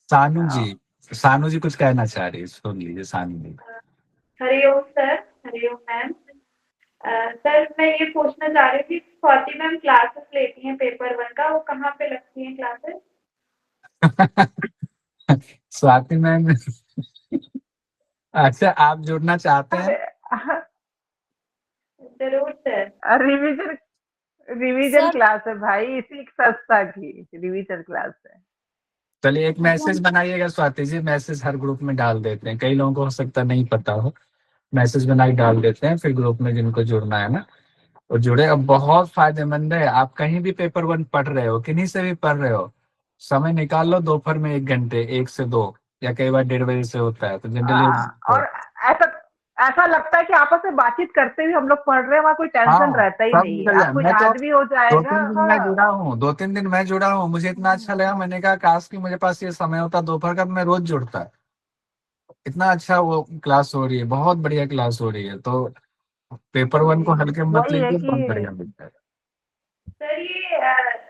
सानू जी, हाँ, सानू जी कुछ कहना चाह रही है, सुन लीजिए सानू जी। हरिओम सर। हरिओम मैम। सर मैं ये पूछना चाह रही थी, स्वाति मैम क्लासेस लेती हैं पेपर 1 का, वो कहाँ पे लगती हैं क्लासेस? स्वाति मैम, अच्छा आप जुड़ना चाहते हैं? जरूर sir. Revision revision sir class है भाई, इसी संस्था की रिवीजन क्लास है। चलिए एक मैसेज हम बनाइएगा स्वाति जी, मैसेज हर ग्रुप में डाल देते हैं, कई लोगों को हो सकता है नहीं पता हो, मैसेज बना के डाल देते हैं, फिर ग्रुप में जिनको जुड़ना है ना वो जुड़े। अब बहुत फायदेमंद है, आप कहीं भी पेपर 1 पढ़ रहे हो, किन्हीं से भी पढ़ रहे हो, समय निकाल लो दोपहर में 1 घंटे, 1 से 2, या कई बार 1:30 बजे से होता है, तो जनरली और ऐसा ऐसा लगता है कि आपस में बातचीत करते हुए हम लोग पढ़ रहे हैं, वहाँ कोई टेंशन हाँ रहता ही सब नहीं है, निकल जाए। आपको मैं तो याद भी हो दो जाएगा। तीन दिन मैं हाँ जुड़ा हूँ, 2-3 दिन मैं जुड़ा हूँ, मुझे इतना अच्छा लगा, मैंने कहा काश कि मुझे पास ये समय होता दोपहर का, मैं रोज जुड़ता। इतना अच्छा वो क्लास हो रही है, बहुत बढ़िया क्लास हो रही है, तो पेपर 1 को हल्के में मत वही है लीजिए, कि बहुत बढ़िया मिलता है। सर ये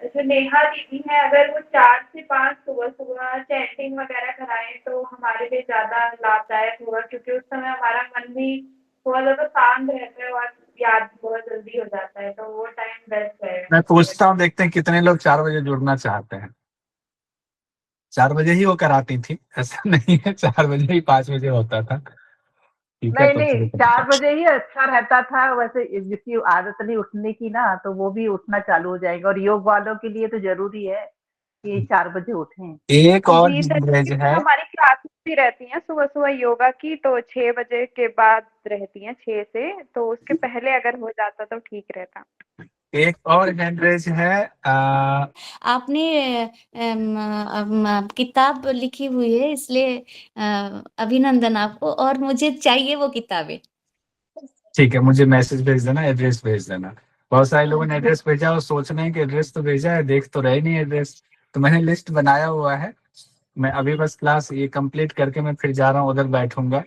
जो नेहा दीदी है, अगर वो 4 से 5 सुबह सुबह चैंटिंग वगैरह कराएं तो हमारे लिए ज्यादा लाभदायक होगा, क्योंकि उस समय हमारा मन भी बहुत ज्यादा शांत रहता है और याद बहुत जल्दी हो जाता है, तो वो टाइम बेस्ट रहेगा। मैं पूछता हूँ, देखते हैं कितने लोग 4 बजे जुड़ना चाहते हैं। 4 बजे ही वो कराती थी, ऐसा नहीं है 4 बजे ही 5 बजे होता था, ठीक है, नहीं तो नहीं शुरू करते 4 हैं। बजे ही अच्छा रहता था वैसे। जिसकी आदत नहीं उठने की ना तो वो भी उठना चालू हो जाएगा, और योग वालों के लिए तो जरूरी है कि 4 बजे उठें। एक और जी सर, हैंडरेज क्योंकि है, हमारी क्लासेस भी रहती हैं सुबह सुबह योगा की, तो 6 बजे के बाद रहती हैं, 6 से, तो उसके पहले अगर हो जाता तो ठीक रहता। एक और हैंडरेज है। आपने किताब लिखी हुई है, इसलिए अभिनंदन आपको, और मुझे चाहिए वो किताबें। ठीक है, मुझे मैसेज भेज देना, एड्रेस भेज देना। बहुत सारे लोगों ने एड्रेस भेजा और सोच रहे हैं कि एड्रेस तो भेजा है, देख तो रहे नहीं एड्रेस, तो मैंने लिस्ट बनाया हुआ है। मैं अभी बस क्लास ये कंप्लीट करके मैं फिर जा रहा हूँ, उधर बैठूंगा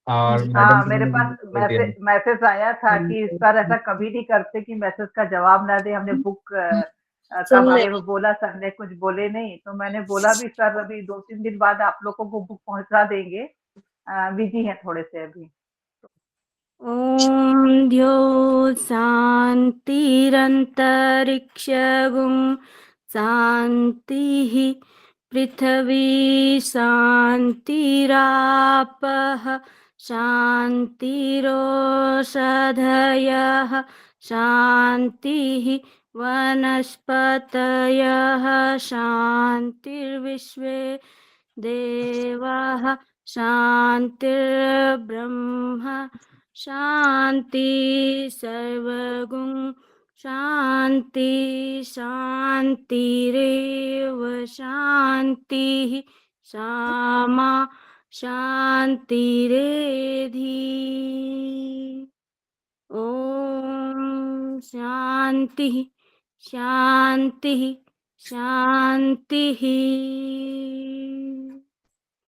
और जी मैडम हाँ को मेरे मैंने पास बोल दिया है। मैसेज आया था कि सर ऐसा कभी नहीं करते कि मैसेज का जवाब ना दे। हमने बुक सुन कब ले आए वो बोला, सर ने कुछ बोले नहीं, तो मैंने बोला भी सर अभी 2-3 दिन बाद आप लोग को वो बुक पहुंचा देंगे, बिजी हैं थोड़े से अभी। ॐ द्यो शान्तिरन्तरिक्षगुं शान्तिः पृथिवी शान्तिरापः शान्तिरोषधयः शान्तिः वनस्पतयः शान्तिर्विश्वे देवाः शान्तिर्ब्रह्म शान्ति सर्वगुण शान्ति शान्तिरेव शान्तिः सामा शान्तिरेधि ॐ शान्तिः शान्तिः शान्तिः